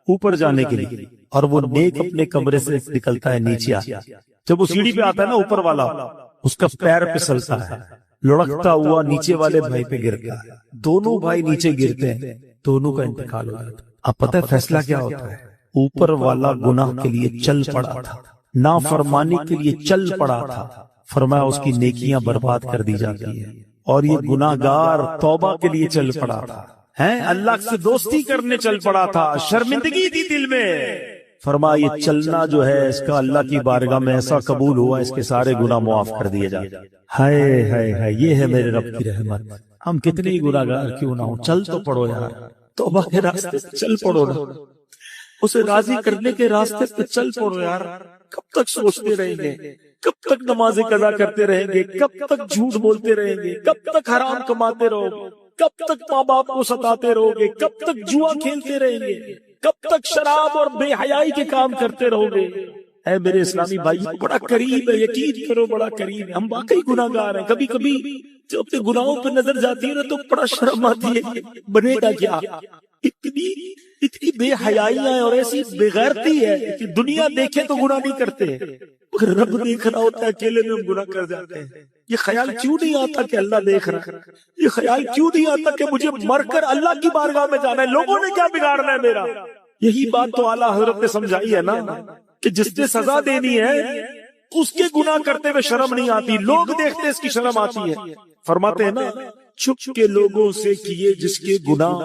اوپر جانے کے لیے، اور وہ نیک اپنے کمرے سے نکلتا ہے نیچے آتا۔ جب وہ سیڑھی پہ آتا ہے نا اوپر والا، اس کا پیر پھسلتا ہے، لڑکتا ہوا نیچے والے بھائی پہ گرتا ہے، دونوں بھائی نیچے گرتے ہیں، دونوں کا انتقال ہو جاتا ہے۔ اب پتہ ہے فیصلہ کیا ہوتا ہے؟ اوپر والا گناہ کے لیے چل پڑا تھا، نافرمانی کے لیے چل پڑا تھا، فرمایا اس کی نیکیاں برباد کر دی جاتی ہیں، اور یہ گناہگار توبہ کے لیے چل پڑا تھا، اللہ سے دوستی کرنے چل پڑا تھا، شرمندگی تھی دل میں، فرمایا یہ چلنا جو ہے اس کا اللہ کی بارگاہ میں ایسا قبول ہوا اس کے سارے گناہ معاف کر دیے جاتے۔ ہائے ہائے ہائے، یہ ہے میرے رب کی رحمت۔ ہم کتنے ہی گناہگار کیوں نہ ہوں، چل تو پڑو یار، توبہ کے راستے پہ چل پڑو نا، اسے راضی کرنے کے راستے پہ چل پڑو یار. کب تک سوچتے رہیں گے؟ کب تک نمازیں قضا کرتے رہیں گے؟ کب تک جھوٹ بولتے رہیں گے؟ کب تک حرام کماتے رہو گے؟ کب تک ماں باپ کو ستاتے رہو گے؟ کب تک جوا کھیلتے رہیں گے؟ کب تک شراب اور بے حیائی کے کام کرتے رہو گے؟ اے میرے اسلامی بھائی، بڑا قریب ہے، یقین کرو بڑا قریب ہے. ہم واقعی گناہگار ہیں. کبھی کبھی جب اپنے گناہوں پہ نظر جاتی ہے نا تو بڑا شرم آتی ہے کہ بنے گا کیا. اتنی بے حیائیاں ہیں اور ایسی بے غیرتی ہے کہ دنیا دیکھے تو گناہ نہیں کرتے، مگر رب دیکھ رہا ہوتا ہے، اکیلے میں ہم گناہ کر جاتے ہیں. یہ خیال کیوں نہیں آتا کہ اللہ دیکھ رہا ہے؟ یہ خیال کیوں نہیں آتا کہ مجھے مر کر اللہ کی بارگاہ میں جانا ہے؟ لوگوں نے کیا بگاڑنا ہے میرا؟ یہی بات تو اعلیٰ حضرت نے سمجھائی ہے نا کہ جس نے سزا دینی ہے اس کے گناہ کرتے ہوئے شرم نہیں آتی، لوگ دیکھتے اس کی شرم آتی ہے. فرماتے ہیں نا، چھپ کے لوگوں سے کیے جس کے گناہ،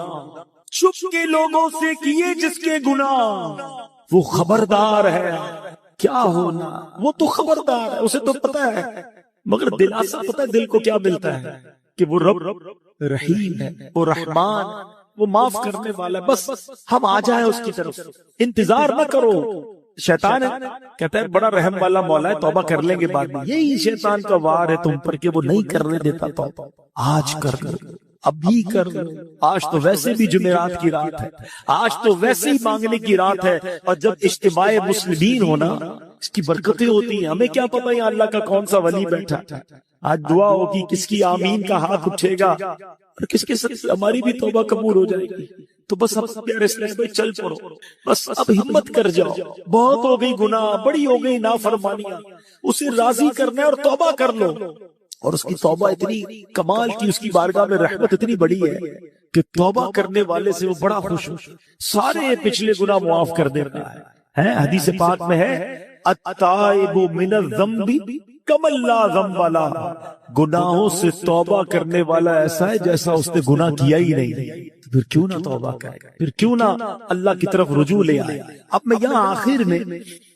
چھپ کے لوگوں سے کیے جس کے گناہ، وہ خبردار ہے کیا ہونا. وہ تو خبردار ہے، اسے تو پتا ہے، مگر دلاسا پتا ہے دل کو کیا ملتا ہے کہ وہ رب رحیم ہے، وہ رحمان، وہ معاف کرنے والا ہے. بس ہم آ جائیں اس کی طرف، انتظار نہ کرو. شیطان ہے کہتا ہے بڑا رحم والا مولا ہے، توبہ کر لیں گے بعد میں. یہی شیطان کا وار ہے تم پر کہ وہ نہیں کرنے دیتا توبہ. آج کر لو، ابھی کر لو. آج تو ویسے بھی جمعرات کی رات ہے، آج تو ویسے ہی مانگنے کی رات ہے. اور جب اجتماع مسلمین ہونا اس کی برکتیں ہوتی ہیں. ہمیں کیا پتہ یہاں اللہ کا کون سا ولی بیٹھا. آج دعا ہوگی، کس کی آمین کا ہاتھ اٹھے گا اور کس کے ساتھ ہماری بھی توبہ قبول ہو جائے گی. تو بس اب پیارے اسلام بھائی چل پڑو، بس اب ہمت کر جاؤ. بہت ہو گئی گناہ، بڑی ہو گئی نافرمانیاں، اسے راضی کرنا ہے اور توبہ کر لو. اور اس کی توبہ اتنی کمال کی، اس کی بارگاہ میں رحمت اتنی بڑی ہے کہ توبہ کرنے والے سے وہ بڑا خوش ہو، سارے پچھلے گناہ معاف کر دیتا ہے. حدیث پاک میں ہے التائب من الذنب کمن لا ذنب لہ. گناہوں سے توبہ کرنے والا ایسا ہے جیسا اس نے گناہ کیا ہی نہیں. پھر کیوں نہ توبہ کرے، پھر کیوں نہ اللہ کی طرف رجوع لے آئے. اب میں یہاں آخر میں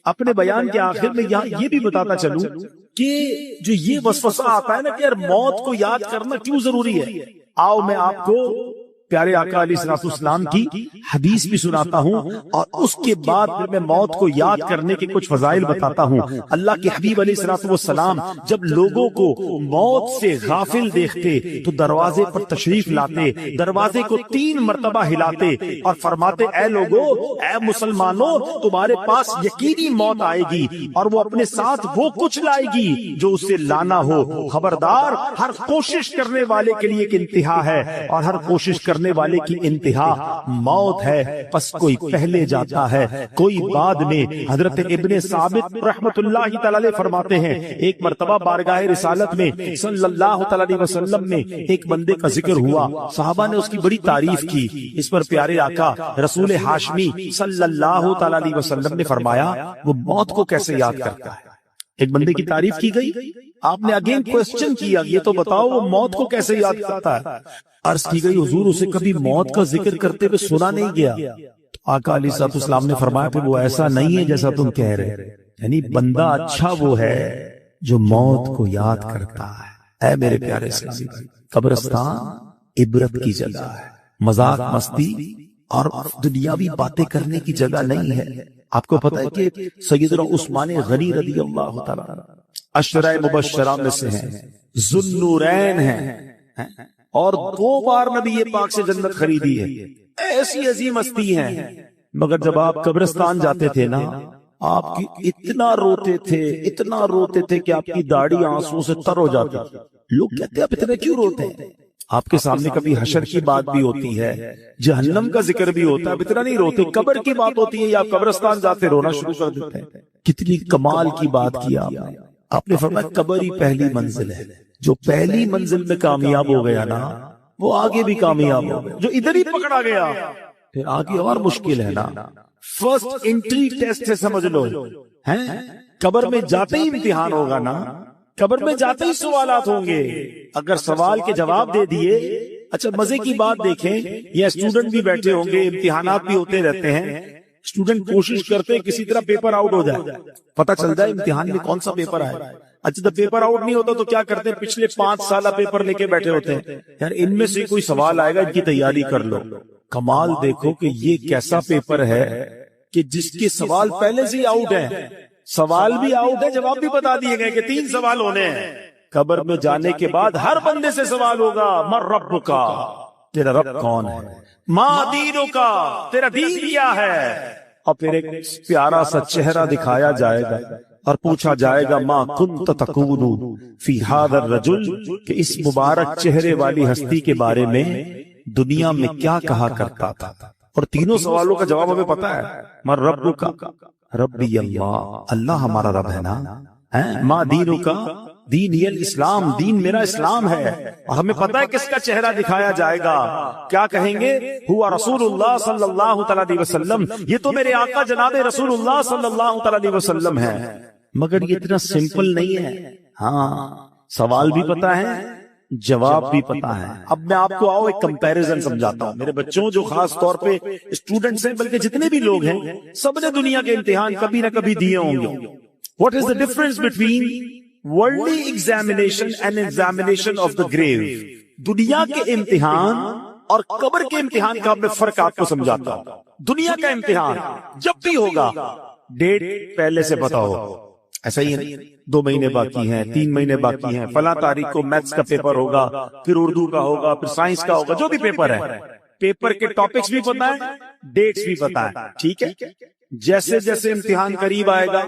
اپنے بیان کے آخر میں یہاں یہ بھی بتاتا چلوں کہ جو یہ وسوسہ آتا ہے نا کہ یار موت کو یاد کرنا کیوں ضروری ہے. آؤ میں آپ کو پیارے آقا علیہ الصلوۃ والسلام کی حدیث بھی سناتا ہوں اور اس کے بعد پھر میں موت کو یاد کرنے کے کچھ فضائل بتاتا ہوں. اللہ کے حبیب علیہ الصلوۃ والسلام جب لوگوں کو موت سے غافل دیکھتے تو دروازے پر تشریف لاتے، دروازے کو 3 مرتبہ ہلاتے اور فرماتے اے لوگوں، اے مسلمانوں، تمہارے پاس یقینی موت آئے گی اور وہ اپنے ساتھ وہ کچھ لائے گی جو اسے لانا ہو. خبردار، ہر کوشش کرنے والے کے لیے ایک انتہا ہے اور ہر کوشش کرنے والے کی انتہا موت ہے. پس کوئی پہلے جاتا ہے، کوئی بعد میں. حضرت ابن ثابت رحمت اللہ تعالی علیہ فرماتے ہیں ایک مرتبہ بارگاہ رسالت میں صلی اللہ تعالی علیہ وسلم میں ایک بندے کا ذکر ہوا. صحابہ نے اس کی بڑی تعریف کی. اس پر پیارے آقا رسول ہاشمی صلی اللہ تعالی علیہ وسلم نے فرمایا وہ موت کو کیسے یاد کرتا ہے. ایک بندے کی تعریف کی گئی، آپ نے اگین کوسچن کیا یہ تو بتاؤ وہ موت کو کیسے یاد کرتا ہے. عرض کی گئی حضور اسے کبھی موت کا ذکر کرتے ہوئے سنا نہیں گیا. آقا علیہ الصلوۃ والسلام نے فرمایا کہ وہ ایسا نہیں ہے جیسا تم کہہ رہے، یعنی بندہ اچھا وہ ہے جو موت کو یاد کرتا ہے. اے میرے پیارے اسلامی بھائی، قبرستان عبرت کی جگہ ہے، مذاق مستی اور دنیاوی باتیں کرنے کی جگہ نہیں ہے. آپ کو پتہ ہے کہ سیدنا عثمان غنی رضی اللہ تعالیٰ عشرہ مبشرہ میں سے ہیں، ذوالنورین ہیں اور 2 بار نبی پاک سے جنت خریدی ہے. ایسی عظیم ہستی ہیں، مگر جب آپ قبرستان جاتے تھے نا آپ کی اتنا روتے تھے کہ آپ کی داڑھی آنسو سے تر ہو جاتی. لوگ کہتے ہیں آپ اتنے کیوں روتے ہیں؟ آپ کے سامنے کبھی حشر کی بات بھی ہوتی ہے، جہنم کا ذکر بھی ہوتا ہے، اب اتنا نہیں روتے. قبر کی بات ہوتی ہے یا آپ قبرستان جاتے رونا شروع کر دیتے ہیں. کتنی کمال کی بات کیا آپ نے فرمایا قبر ہی پہلی منزل ہے. جو پہلی منزل میں کامیاب ہو گیا نا وہ آگے بھی کامیاب ہو گیا. جو ادھر ہی پکڑا گیا پھر آگے اور مشکل ہے نا. فرسٹ انٹری ٹیسٹ سے سمجھ لو، قبر میں جاتے ہی امتحان ہوگا نا، قبر میں جاتے ہی سوالات ہوں گے. اگر سوال کے جواب دے دیے، اچھا مزے کی بات دیکھیں، یہ اسٹوڈنٹ بھی بیٹھے ہوں گے، امتحانات بھی ہوتے رہتے ہیں. اسٹوڈنٹ کوشش کرتے کسی طرح پیپر آؤٹ ہو جائے، پتہ چل جائے امتحان میں کون سا پیپر آئے. اچھا جب پیپر آؤٹ نہیں ہوتا تو کیا کرتے ہیں، پچھلے 5 سالہ پیپر لے کے بیٹھے ہوتے ہیں. یار ان میں سے کوئی سوال آئے گا، ان کی تیاری کر لو. کمال دیکھو کہ یہ کیسا پیپر ہے کہ جس کے سوال پہلے سے ہی آؤٹ ہیں، سوال بھی آؤٹ ہے، جواب بھی بتا دیے گئے کہ 3 سوال ہونے ہیں۔ قبر میں جانے کے بعد ہر بندے سے سوال ہوگا، من رب کا، تیرا رب کون ہے، ما دینوں کا، تیرا دین کیا ہے، اور پھر ایک پیارا سا چہرہ دکھایا جائے گا اور پوچھا جائے گا ما کنت تقول فی ھذا الرجل، کہ اس مبارک چہرے والی ہستی کے بارے میں دنیا میں کیا کہا کرتا تھا۔ اور تینوں سوالوں کا جواب ہمیں پتا ہے، من رب کا، ربی اللہ، اللہ ہمارا رب ہے نا، ما دینوں کا، دین ہی الاسلام، دین میرا اسلام ہے، اور ہمیں پتا ہے کس کا چہرہ دکھایا جائے گا، کیا کہیں گے، ہوا رسول اللہ صلی اللہ تعالی علیہ وسلم، یہ تو میرے آقا جناب رسول اللہ صلی اللہ تعالی علیہ وسلم ہے۔ مگر یہ اتنا سمپل نہیں ہے، ہاں سوال بھی پتا ہے، جواب بھی پتا ہے۔ اب میں آپ کو آؤ ایک کمپیریزن سمجھاتا ہوں میرے بچوں، جو خاص طور پہ اسٹوڈنٹس ہیں، بلکہ جتنے بھی لوگ ہیں، سب نے دنیا کے امتحان کبھی نہ کبھی دیے ہوں گے۔ What is the difference between worldly examination and examination of the grave؟ دنیا کے امتحان اور قبر کے امتحان کا میں فرق آپ کو سمجھاتا ہوں۔ دنیا کا امتحان جب بھی ہوگا ڈیٹ پہلے سے پتا ہو، ایسا ہی ہے، 2 مہینے باقی ہیں، 3 مہینے باقی ہیں، فلاں تاریخ کو میتھس کا پیپر ہوگا، پھر اردو کا ہوگا، پھر سائنس کا ہوگا، جو بھی پیپر ہے، پیپر کے ٹاپکس بھی پتا ہے، ڈیٹس بھی پتا ہے، ٹھیک ہے۔ جیسے جیسے امتحان قریب آئے گا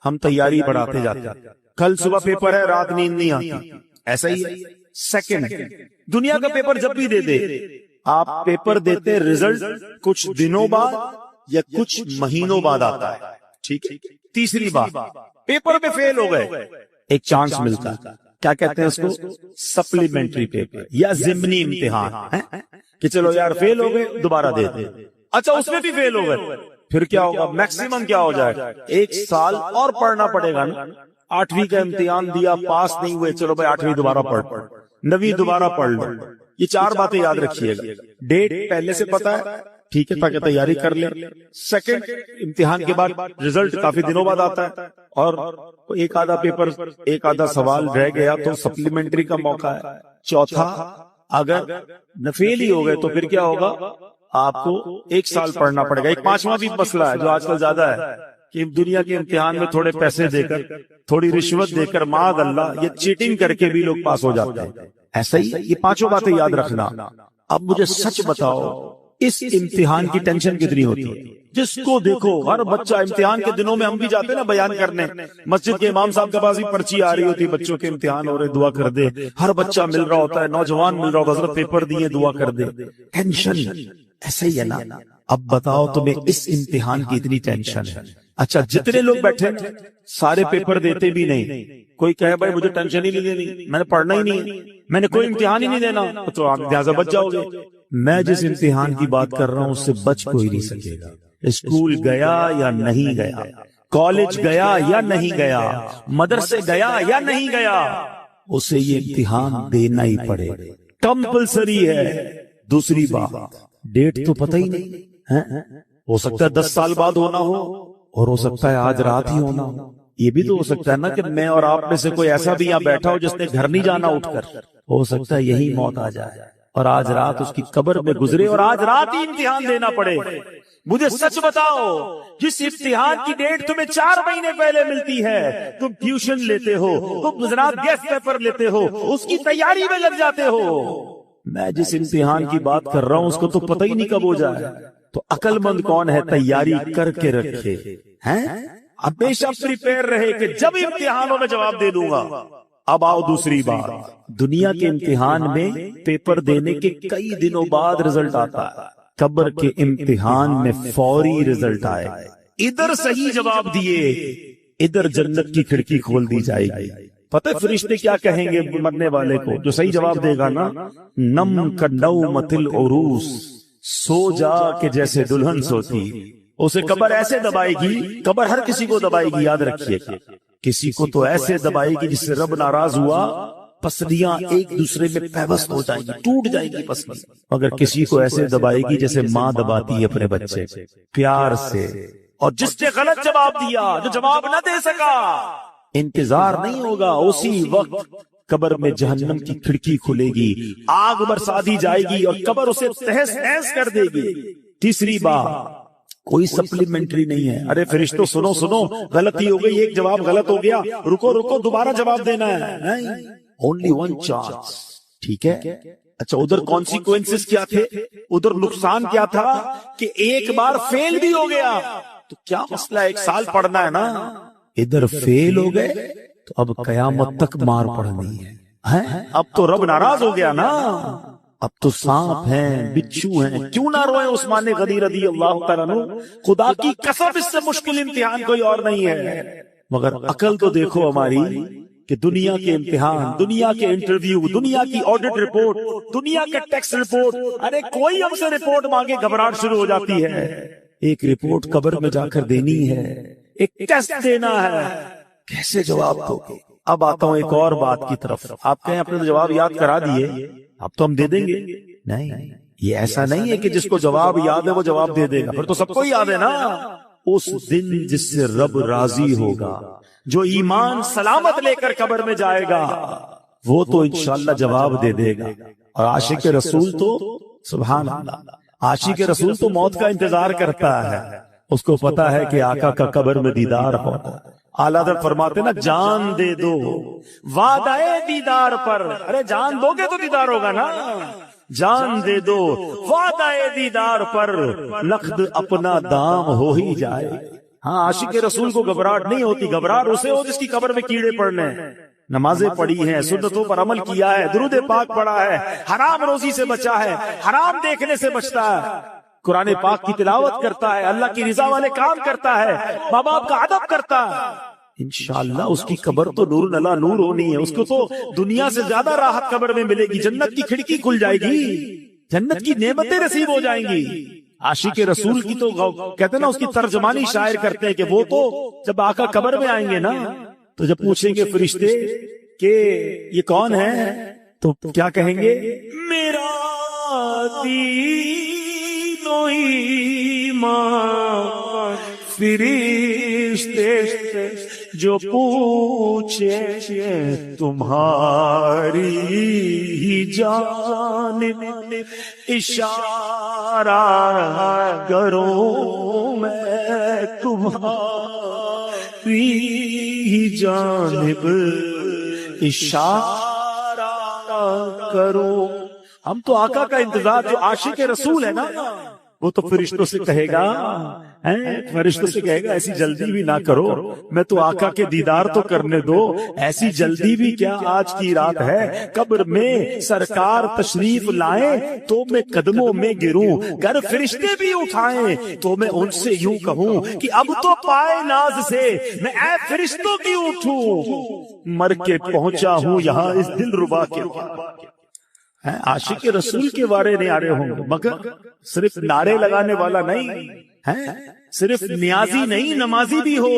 ہم تیاری بڑھاتے جاتے ہیں، کل صبح پیپر ہے، رات نیند نہیں آتی، ایسا ہی ہے۔ سیکنڈ، دنیا کا پیپر جب بھی دے دے، آپ پیپر دیتے، رزلٹ کچھ دنوں بعد یا کچھ مہینوں بعد آتا ہے، ٹھیک ہے۔ تیسری بات، پیپر میں فیل ہو گئے، ایک چانس ملتا ہے، کیا کہتے ہیں اس کو، سپلیمنٹری پیپر یا ضمنی امتحان، کہ چلو یار فیل ہو گئے دوبارہ دے دیں، اچھا اس میں بھی فیل ہو گئے، پھر کیا ہوگا، میکسیمم کیا ہو جائے گا، 1 سال اور پڑھنا پڑے گا نا۔ 8ویں کا امتحان دیا، پاس نہیں ہوئے، چلو بھائی 8ویں دوبارہ پڑھ، 9ویں دوبارہ پڑھ لو۔ یہ 4 باتیں یاد رکھیے گا، ڈیٹ پہلے سے پتا ہے، ٹھیک ہے، تاکہ تیاری کر لیں۔ سیکنڈ، امتحان کے بعد رزلٹ کافی دنوں بعد آتا ہے، اور ایک آدھا پیپر، ایک آدھا سوال رہ گیا تو سپلیمنٹری کا موقع ہے۔ چوتھا، اگر فیل ہی ہو گئے تو پھر کیا ہوگا، آپ کو 1 سال پڑھنا پڑے گا۔ ایک 5واں بھی مسئلہ ہے جو آج کل زیادہ ہے، کہ دنیا کے امتحان میں تھوڑے پیسے دے کر، تھوڑی رشوت دے کر، معاذ اللہ، یہ چیٹنگ کر کے بھی لوگ پاس ہو جاتے ہیں۔ ایسا ہی یہ 5 باتیں یاد رکھنا۔ اب مجھے سچ بتاؤ، اس امتحان کی ٹینشن کتنی ہوتی ہے؟ جس کو دیکھو، ہر بچہ امتحان کے دنوں میں، ہم بھی جاتے ہیں نا بیان کرنے، مسجد کے امام صاحب کے پاس بھی پرچی آ رہی ہوتی، بچوں کے امتحان ہو رہے، دعا کر دے، ہر بچہ مل رہا ہوتا ہے، نوجوان مل رہا ہوتا ہے، حضرت پیپر دیے، دعا کر دے، ٹینشن ایسا ہی ہے نا۔ اب بتاؤ تمہیں اس امتحان کی اتنی ٹینشن ہے، اچھا جتنے لوگ بیٹھے سارے پیپر دیتے بھی نہیں، کوئی کہے بھائی مجھے ٹینشن ہی نہیں دینی، میں نے پڑھنا ہی نہیں، میں نے کوئی امتحان ہی نہیں دینا، تو آپ لہٰذا بچ جاؤ گے۔ میں جس امتحان کی بات کر رہا ہوں اس سے بچ کوئی نہیں سکے گا۔ اسکول گیا یا نہیں گیا، کالج گیا یا نہیں گیا، مدرسے گیا یا نہیں گیا، اسے یہ امتحان دینا ہی پڑے، کمپلسری ہے۔ دوسری بات، ڈیٹ تو پتہ ہی نہیں ہے، ہو سکتا ہے 10 سال بعد ہونا ہو، اور ہو سکتا ہے آج رات ہی ہونا ہو۔ یہ بھی تو ہو سکتا ہے نا کہ میں اور آپ میں سے کوئی ایسا بھی یہاں بیٹھا ہو جس نے گھر نہیں جانا اٹھ کر، ہو سکتا ہے یہی موت آ جائے اور آج رات اس کی قبر میں گزرے اور آج رات ہی امتحان دینا پڑے۔ مجھے سچ بتاؤ، جس امتحان کی ڈیٹ تمہیں 4 مہینے پہلے ملتی ہے، تم ٹیوشن لیتے ہو، تم گجرات گیسٹ پیپر لیتے ہو، اس کی تیاری میں لگ جاتے ہو۔ میں جس امتحان کی بات کر رہا ہوں اس کو تو پتہ ہی نہیں کب ہو جائے، تو عقل مند کون ہے تیاری کر کے رکھے ہیں، ہمیشہ پریپیئر رہے کہ جب امتحانوں میں جواب دے دوں گا۔ اب آؤ دوسری بات، دنیا کے امتحان میں پیپر دینے کے کئی دنوں بعد رزلٹ آتا ہے، قبر کے امتحان میں فوری رزلٹ آئے، ادھر صحیح جواب دیے، ادھر جنت کی کھڑکی کھول دی جائے گی۔ پتہ فرشتے کیا کہیں گے مرنے والے کو جو صحیح جواب دے گا نا، نم کنومۃ العروس، سو جا کہ جیسے دلہن سوتی۔ اسے قبر ایسے دبائے گی، قبر ہر کسی کو دبائے گی، یاد رکھیے، کسی کو تو ایسے دبائے گی جس سے رب ناراض ہوا، پسلیاں ایک دوسرے میں پیوست ہو جائیں گی، ٹوٹ جائیں گی پسلی، مگر کسی کو ایسے دبائے گی جیسے ماں دباتی ہے اپنے بچے پیار سے۔ اور جس نے غلط جواب دیا، جو جواب نہ دے سکا، انتظار نہیں ہوگا، اسی وقت قبر میں جہنم کی کھڑکی کھلے گی، آگ برسا دی جائے گی اور قبر اسے تہس نہس کر دے گی۔ تیسری بات، کوئی سپلیمنٹری نہیں ہے، ارے فرشتوں سنو سنو، غلطی ہو گئی، ایک جواب غلط ہو گیا، رکو رکو دوبارہ جواب دینا ہے، نہیں، only one chance، ٹھیک ہے۔ اچھا ادھر کانسیکوینسز کیا تھے، ادھر نقصان کیا تھا کہ ایک بار فیل بھی ہو گیا تو کیا مسئلہ، 1 سال پڑھنا ہے نا، ادھر فیل ہو گئے تو اب قیامت تک مار پڑنی ہے، اب تو رب ناراض ہو گیا نا، اب تو سانپ ہیں، بچھو ہیں، کیوں نہ روئے عثمان غنی رضی اللہ تعالیٰ عنہ، خدا کی قسم اس سے مشکل امتحان کوئی اور نہیں ہے، مگر عقل تو دیکھو ہماری کہ دنیا کے امتحان، دنیا کے انٹرویو، دنیا کی آڈٹ رپورٹ، دنیا کا ٹیکس رپورٹ، ارے کوئی ہم سے رپورٹ مانگے گھبراہٹ شروع ہو جاتی ہے، ایک رپورٹ قبر میں جا کر دینی ہے، ایک ٹیسٹ دینا ہے، کیسے جواب دو گے؟ اب آتا ہوں ایک اور بات کی طرف، آپ کہیں اپنے جواب یاد کرا دیے، اب تو ہم دے دیں گے، نہیں، یہ ایسا نہیں ہے کہ جس کو جواب یاد ہے وہ جواب دے دے گا، پھر تو سب کو یاد ہے نا، اس دن جس سے رب راضی ہوگا، جو ایمان سلامت لے کر قبر میں جائے گا، وہ تو انشاءاللہ جواب دے دے گا، اور عاشق رسول تو سبحان اللہ، عاشق رسول تو موت کا انتظار کرتا ہے، اس کو پتا ہے کہ آقا کا قبر میں دیدار ہوگا، اعلیٰ حضرت فرماتے نا جان دے دو وعدہ دیدار پر، ارے جان دو گے تو دیدار ہوگا نا، جان دے دو وعدہ دیدار پر، لخت اپنا دام ہو ہی جائے۔ ہاں عاشق رسول کو گھبراہٹ نہیں ہوتی، گھبراہٹ اسے ہو جس کی قبر میں کیڑے پڑنے ہیں، نمازیں پڑھی ہیں، سنتوں پر عمل کیا ہے، درود پاک پڑھا ہے، حرام روزی سے بچا ہے، حرام دیکھنے سے بچتا ہے، قرآن پاک کی تلاوت کرتا ہے، اللہ کی رضا والے کام کرتا ہے، ماں باپ کا ادب کرتا ہے، انشاءاللہ اس کی قبر تو نور نلا نور ہونی ہے، اس کو تو دنیا سے زیادہ راحت قبر میں ملے گی، جنت کی کھڑکی کھل جائے گی، جنت کی نعمتیں نصیب ہو جائیں گی۔ عاشق رسول کی تو کہتے ہیں نا، اس کی ترجمانی شاعر کرتے ہیں کہ وہ تو جب آقا قبر میں آئیں گے نا، تو جب پوچھیں گے فرشتے کہ یہ کون ہے تو کیا کہیں گے، میرا دین و ایمان فرشتے جو پوچھے تمہاری ہی جانب اشارہ کروں میں تمہاری ہی جانب اشارہ کروں۔ ہم تو آقا کا انتظار، جو عاشق رسول ہے نا وہ تو فرشتوں سے کہے گا، فرشتوں سے کہے گا ایسی جلدی بھی نہ کرو، میں تو آقا کے دیدار تو کرنے دو، ایسی جلدی بھی کیا، آج کی رات ہے، قبر میں سرکار تشریف لائیں تو میں قدموں میں گروں، گر فرشتے بھی اٹھائیں تو میں ان سے یوں کہوں کہ اب تو پائے ناز سے میں اے فرشتوں کی اٹھوں، مر کے پہنچا ہوں یہاں اس دل ربا کے۔ عاشق رسول کے بارے نعرے ہوں گے، مگر صرف نعرے لگانے والا نہیں ہے، صرف نیازی نہیں نمازی بھی ہو،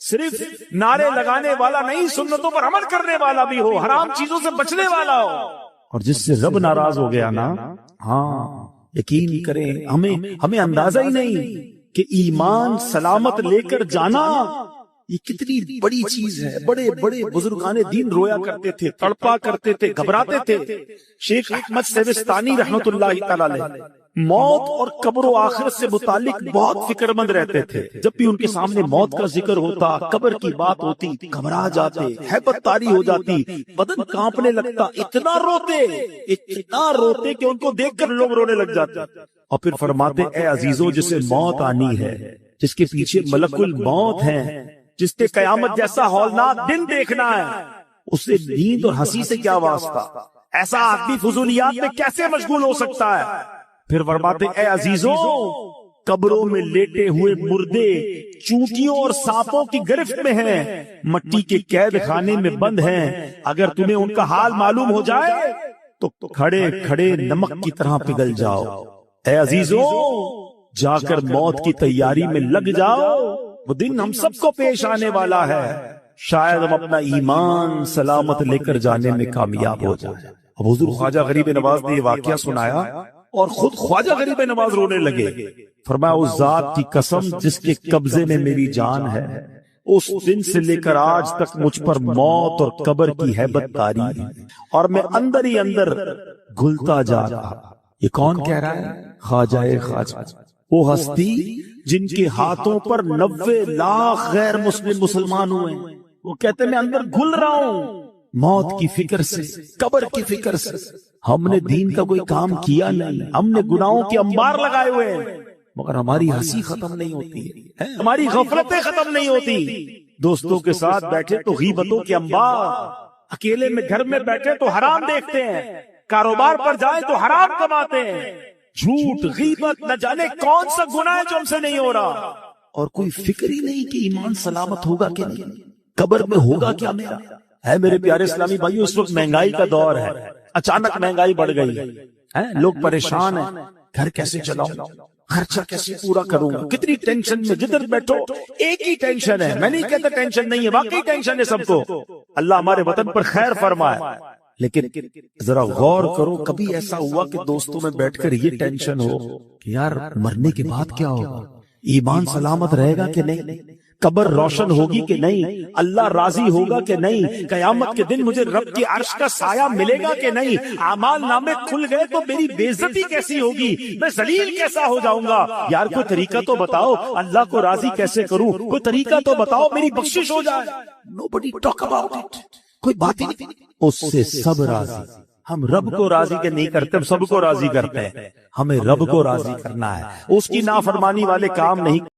صرف نعرے لگانے والا نہیں سنتوں پر عمل کرنے والا بھی ہو، حرام چیزوں سے بچنے والا ہو، اور جس سے رب ناراض ہو گیا نا، ہاں یقین کریں ہمیں اندازہ ہی نہیں کہ ایمان سلامت لے کر جانا یہ کتنی بڑی چیز ہے۔ بڑے بڑے بزرگان دین رویا کرتے تھے، تڑپا کرتے تھے، گھبراتے تھے۔ شیخ احمد سیوستانی رحمت اللہ تعالی علیہ موت اور قبر و آخرت سے متعلق بہت فکر مند رہتے تھے، جب بھی ان کے سامنے موت کا ذکر ہوتا، قبر کی بات ہوتی، گھبرا جاتے، ہیبت طاری ہو جاتی، بدن کانپنے لگتا، اتنا روتے کہ ان کو دیکھ کر لوگ رونے لگ جاتے، اور پھر فرماتے اے عزیزوں جسے موت آنی ہے، جس کے پیچھے ملک الموت ہے، جس نے قیامت جیسا ہولناک دن دیکھنا ہے، اسے نیند اور ہنسی سے کیا واسطہ، ایسا آدمی فضولیات میں کیسے مشغول ہو سکتا ہے؟ پھر فرماتے اے عزیزوں قبروں میں لیٹے ہوئے مردے چونٹیوں اور سانپوں کی گرفت میں ہیں، مٹی کے قید خانے میں بند ہیں، اگر تمہیں ان کا حال معلوم ہو جائے تو کھڑے کھڑے نمک کی طرح پگھل جاؤ۔ اے عزیزوں جا کر موت کی تیاری میں لگ جاؤ، وہ دن ہم سب کو پیش آنے والا ہے، شاید ہم اپنا ایمان سلامت لے کر جانے میں کامیاب ہو جائے۔ اب حضور خواجہ غریب نواز نے یہ واقعہ سنایا اور خود خواجہ غریب نواز رونے لگے، فرمایا اس ذات کی قسم جس کے قبضے میں میری جان ہے، اس دن سے لے کر آج تک مجھ پر موت اور قبر کی ہیبت طاری ہے اور میں اندر ہی اندر گھلتا جا رہا. یہ کون کہہ رہا ہے؟ خواجہ خواجہ، وہ ہستی جن کے ہاتھوں پر 90 لاکھ غیر مسلم مسلمان ہوئے ہیں. وہ کہتے میں اندر گھل رہا ہوں موت کی فکر سے، قبر کی فکر سے. ہم نے دین کا کوئی کام کیا نہیں، ہم نے گناہوں کے انبار لگائے ہوئے ہیں، مگر ہماری ہنسی ختم نہیں ہوتی ہے، ہماری غفلتیں ختم نہیں ہوتی. دوستوں کے ساتھ بیٹھے تو غیبتوں کے انبار، اکیلے میں گھر میں بیٹھے تو حرام دیکھتے ہیں، کاروبار پر جائیں تو حرام کماتے ہیں. جھوٹ، غیبت، نہ جانے کون سا گناہ ہے جو ہم سے نہیں ہو رہا، اور کوئی فکر ہی نہیں کہ ایمان سلامت ہوگا کہ نہیں، قبر میں ہوگا کیا میرا. ہے میرے پیارے اسلامی بھائیو، اس وقت مہنگائی کا دور ہے، اچانک مہنگائی بڑھ گئی ہے، لوگ پریشان ہیں، گھر کیسے چلاؤں، خرچہ کیسے پورا کروں، کتنی ٹینشن میں. جدھر بیٹھو ایک ہی ٹینشن ہے. میں نہیں کہتا ٹینشن نہیں ہے، واقعی ٹینشن ہے سب کو. اللہ ہمارے وطن پر خیر فرمائے. لیکن ذرا غور کرو، کبھی ایسا ہوا کہ دوستوں میں بیٹھ کر یہ ٹینشن ہو کہ یار مرنے کے بعد کیا ہوگا، ایمان سلامت رہے گا کہ نہیں، قبر روشن ہوگی کہ نہیں، اللہ راضی ہوگا کہ نہیں، قیامت کے دن مجھے رب کی عرش کا سایہ ملے گا کہ نہیں، اعمال نامے کھل گئے تو میری بے عزتی کیسی ہوگی، میں ذلیل کیسا ہو جاؤں گا. یار کوئی طریقہ تو بتاؤ، اللہ کو راضی کیسے کروں، کوئی طریقہ تو بتاؤ، میری بخشش ہو جائے. Nobody talk about it. کوئی بات ہی نہیں. اس سے سب راضی. ہم رب کو راضی کے نہیں کرتے، ہم سب کو راضی کرتے ہیں. ہمیں رب کو راضی کرنا ہے، اس کی نافرمانی والے کام نہیں.